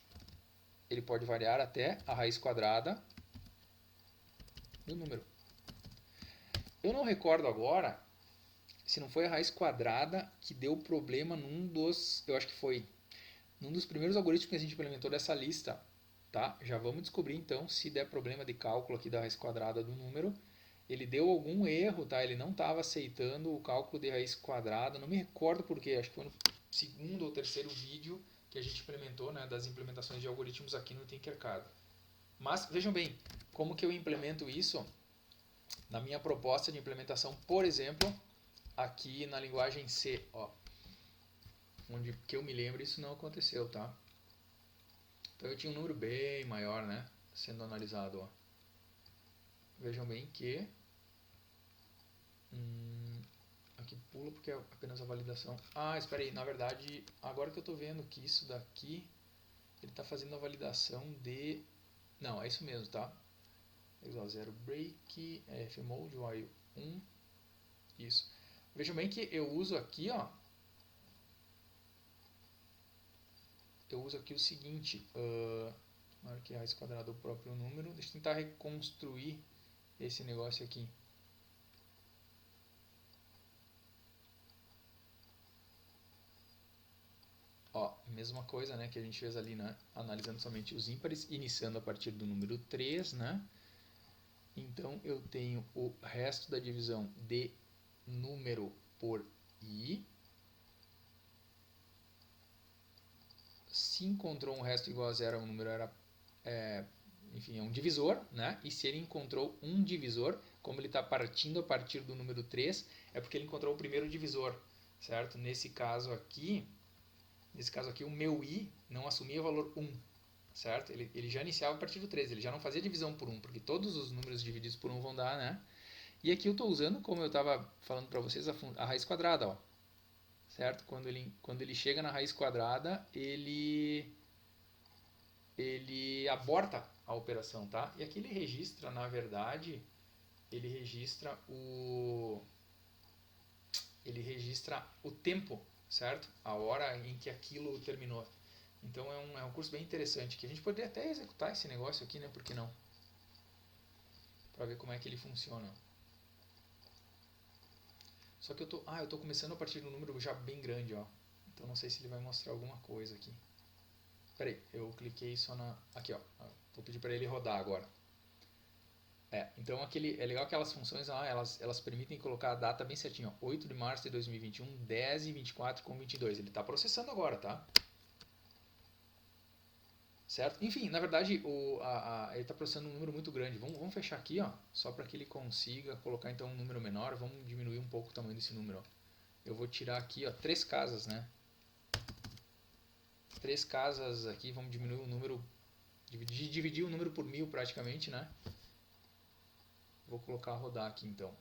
ele pode variar até a raiz quadrada do número. Eu não recordo agora se não foi a raiz quadrada que deu problema num dos, eu acho que foi num dos primeiros algoritmos que a gente implementou dessa lista, tá? Já vamos descobrir então se der problema de cálculo aqui da raiz quadrada do número. Ele deu algum erro, tá? Ele não estava aceitando o cálculo de raiz quadrada, não me recordo porquê, acho que foi no segundo ou terceiro vídeo que a gente implementou, né, das implementações de algoritmos aqui no Tinkercad. Mas vejam bem, como que eu implemento isso na minha proposta de implementação, por exemplo, aqui na linguagem C, ó, onde que eu me lembro isso não aconteceu, tá? Então eu tinha um número bem maior, né, sendo analisado, ó. Vejam bem que aqui pula porque é apenas a validação. Ah, espera aí, na verdade, agora que eu estou vendo que isso daqui ele está fazendo a validação de, não, é isso mesmo, tá? Exal 0 break, fmode while 1, isso. Vejam bem que eu uso aqui, ó, eu uso aqui o seguinte, maior que a raiz quadrada do próprio número. Deixa eu tentar reconstruir esse negócio aqui. Ó, mesma coisa, né, que a gente fez ali, né, analisando somente os ímpares, iniciando a partir do número 3, né? Então eu tenho o resto da divisão de número por i. Se encontrou um resto igual a zero, o número era, enfim, é um divisor, né? E se ele encontrou um divisor, como ele está partindo a partir do número 3, é porque ele encontrou o primeiro divisor, certo? Nesse caso aqui, o meu i não assumia o valor 1, certo? Ele já iniciava a partir do 3, ele já não fazia divisão por 1, porque todos os números divididos por 1 vão dar, né? E aqui eu estou usando, como eu estava falando para vocês, a raiz quadrada, ó. Certo? Quando ele chega na raiz quadrada, ele aborta a operação, tá? E aqui ele registra, na verdade, ele registra o tempo, certo? A hora em que aquilo terminou. Então é um curso bem interessante, que a gente poderia até executar esse negócio aqui, né? Por que não? Para ver como é que ele funciona. Só que eu tô começando a partir de um número já bem grande, ó. Então não sei se ele vai mostrar alguma coisa aqui. Peraí, eu cliquei só na... Aqui, ó. Vou pedir para ele rodar agora. Então é legal que aquelas funções lá, elas permitem colocar a data bem certinho, ó. 8 de março de 2021, 10 e 24 com 22. Ele está processando agora, tá? Certo? Enfim, na verdade, ele está processando um número muito grande. Vamos fechar aqui, ó, só para que ele consiga colocar então um número menor. Vamos diminuir um pouco o tamanho desse número. Ó. Eu vou tirar aqui, ó, 3 casas, né? 3 casas aqui, vamos diminuir o número, dividir o número por 1000 praticamente, né? Vou colocar a rodar aqui então.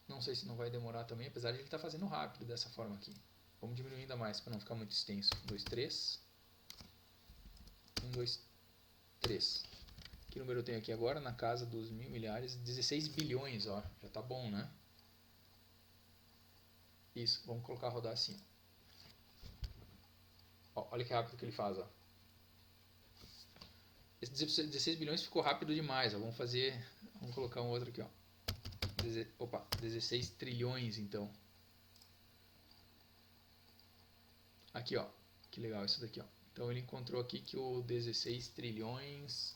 Não sei se não vai demorar também, apesar de ele estar fazendo rápido dessa forma aqui. Vamos diminuir ainda mais para não ficar muito extenso. 1, 2, 3. 1, 2, 3. Que número eu tenho aqui agora? Na casa dos 1000 milhares. 16 bilhões, ó. Já tá bom, né? Isso, vamos colocar a rodar assim. Ó, olha que rápido que ele faz, ó. Esse 16 bilhões ficou rápido demais, ó. Vamos colocar um outro aqui, ó. 16 trilhões, então. Aqui, ó. Que legal isso daqui, ó. Então ele encontrou aqui que o 16 trilhões...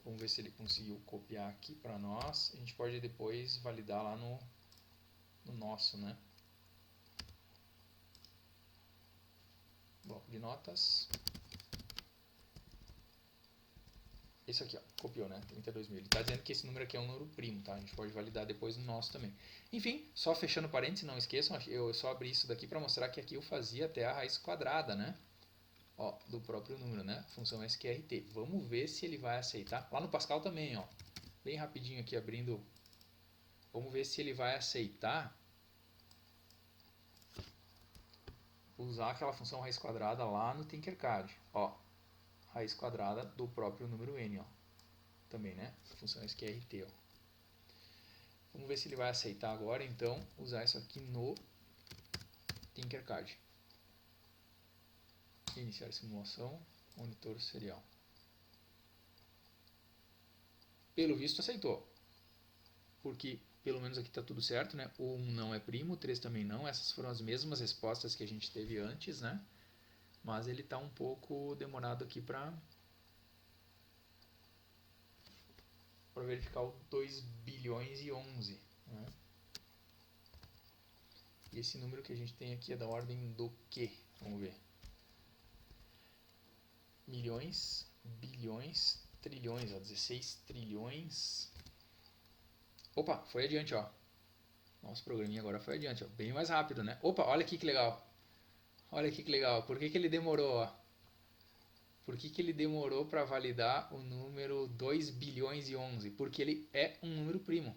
Vamos ver se ele conseguiu copiar aqui para nós. A gente pode depois validar lá no no nosso, né? Bloco de notas. Esse aqui, ó, copiou, né? 32.000. Ele está dizendo que esse número aqui é um número primo, tá? A gente pode validar depois no nosso também. Enfim, só fechando parênteses, não esqueçam, eu só abri isso daqui para mostrar que aqui eu fazia até a raiz quadrada, né? Ó, do próprio número, né? Função SQRT. Vamos ver se ele vai aceitar. Lá no Pascal também, ó. Bem rapidinho aqui abrindo. Vamos ver se ele vai aceitar usar aquela função raiz quadrada lá no Tinkercad. Ó, raiz quadrada do próprio número n, ó. Também, né? Função SQRT, ó. Vamos ver se ele vai aceitar agora, então, usar isso aqui no Tinkercad. Iniciar simulação, monitor serial. Pelo visto aceitou, porque pelo menos aqui está tudo certo, né? O 1 não é primo, o 3 também não. Essas foram as mesmas respostas que a gente teve antes, né? Mas ele está um pouco demorado aqui para verificar o 2 bilhões e 11, né? E esse número que a gente tem aqui é da ordem do quê? Vamos ver. Milhões, bilhões, trilhões, ó, 16 trilhões. Opa, foi adiante, ó. Nosso programinha agora foi adiante, ó. Bem mais rápido, né? Opa, olha aqui que legal. Olha aqui que legal. Por que ele demorou, ó? Por que ele demorou para validar o número 2 bilhões e 11? Porque ele é um número primo.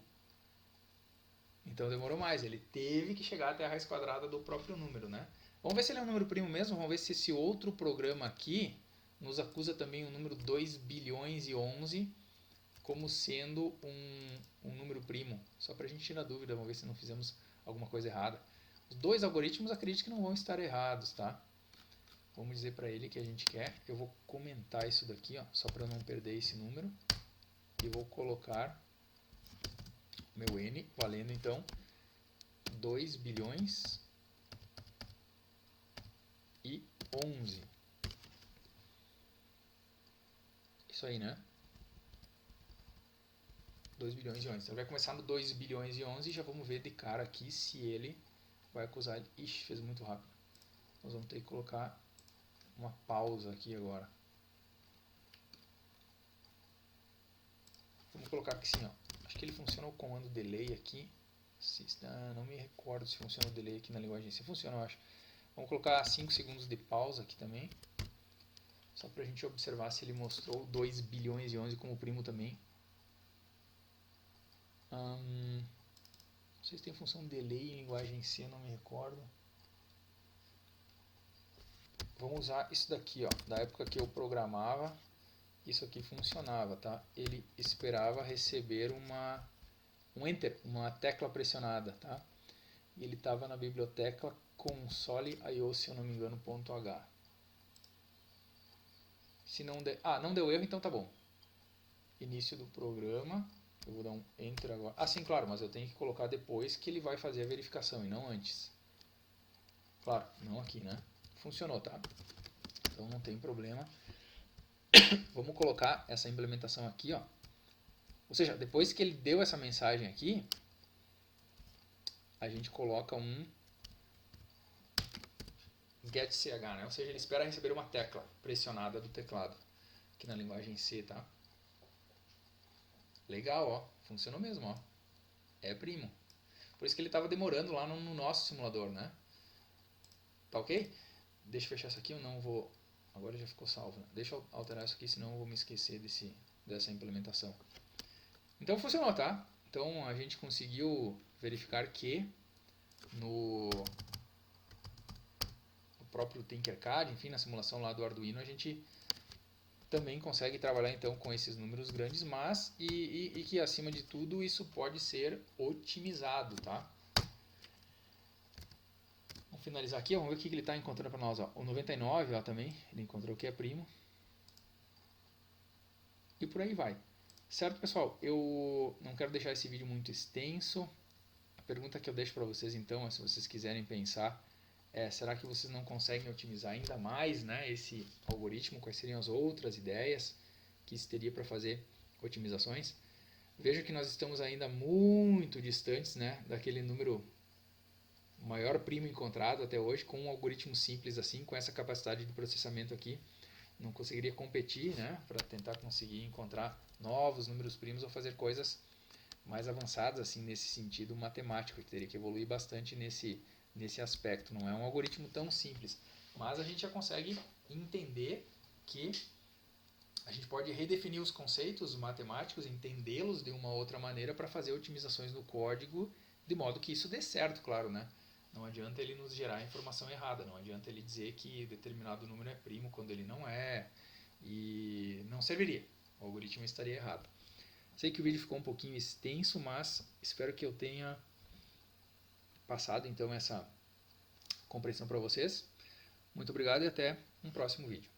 Então demorou mais. Ele teve que chegar até a raiz quadrada do próprio número, né? Vamos ver se ele é um número primo mesmo. Vamos ver se esse outro programa aqui nos acusa também o número 2 bilhões e 11 como sendo um número primo. Só para a gente tirar dúvida, vamos ver se não fizemos alguma coisa errada. Os dois algoritmos acredito que não vão estar errados, tá? Vamos dizer para ele que a gente quer. Eu vou comentar isso daqui, ó, só para não perder esse número. E vou colocar meu n valendo então 2 bilhões e 11. Isso aí, né? 2 bilhões e 11. Então vai começar no 2 bilhões e 11 e já vamos ver de cara aqui se ele vai acusar. Ixi, fez muito rápido. Nós vamos ter que colocar uma pausa aqui agora. Vamos colocar aqui sim, ó. Acho que ele funciona o comando delay aqui. Não me recordo se funciona o delay aqui na linguagem C. Funciona, eu acho. Vamos colocar 5 segundos de pausa aqui também. Só para a gente observar se ele mostrou 2 bilhões e 11 como primo também. Não sei se tem função delay em linguagem C, não me recordo. Vamos usar isso daqui, ó. Da época que eu programava, isso aqui funcionava, tá? Ele esperava receber um enter, uma tecla pressionada, tá? E ele estava na biblioteca console.io, se eu não me engano, .h. Se não der, não deu erro, então tá bom. Início do programa. Eu vou dar um enter agora. Ah, sim, claro, mas eu tenho que colocar depois que ele vai fazer a verificação e não antes. Claro, não aqui, né? Funcionou, tá? Então não tem problema. Vamos colocar essa implementação aqui, ó. Ou seja, depois que ele deu essa mensagem aqui, a gente coloca um getCH, né? Ou seja, ele espera receber uma tecla pressionada do teclado, aqui na linguagem C, tá? Legal, ó. Funcionou mesmo, ó. É primo. Por isso que ele estava demorando lá no nosso simulador, né? Tá ok? Deixa eu fechar isso aqui, eu não vou... Agora já ficou salvo, né? Deixa eu alterar isso aqui, senão eu vou me esquecer dessa implementação. Então funcionou, tá? Então a gente conseguiu verificar que no próprio Tinkercad, enfim, na simulação lá do Arduino, a gente também consegue trabalhar então com esses números grandes, mas e que acima de tudo isso pode ser otimizado, tá? Vamos finalizar aqui, vamos ver o que ele está encontrando para nós. Ó. O 99 ó, também, ele encontrou que é primo. E por aí vai. Certo, pessoal? Eu não quero deixar esse vídeo muito extenso. A pergunta que eu deixo para vocês então é se vocês quiserem pensar, será que vocês não conseguem otimizar ainda mais, né, esse algoritmo? Quais seriam as outras ideias que se teria para fazer otimizações? Veja que nós estamos ainda muito distantes, né, daquele número o maior primo encontrado até hoje com um algoritmo simples assim, com essa capacidade de processamento aqui. Não conseguiria competir, né, para tentar conseguir encontrar novos números primos ou fazer coisas mais avançadas assim nesse sentido matemático, que teria que evoluir bastante nesse aspecto. Não é um algoritmo tão simples, mas a gente já consegue entender que a gente pode redefinir os conceitos matemáticos, entendê-los de uma outra maneira para fazer otimizações no código, de modo que isso dê certo, claro, né? Não adianta ele nos gerar informação errada, não adianta ele dizer que determinado número é primo quando ele não é, e não serviria, o algoritmo estaria errado. Sei que o vídeo ficou um pouquinho extenso, mas espero que eu tenha passado então essa compreensão para vocês. Muito obrigado e até um próximo vídeo.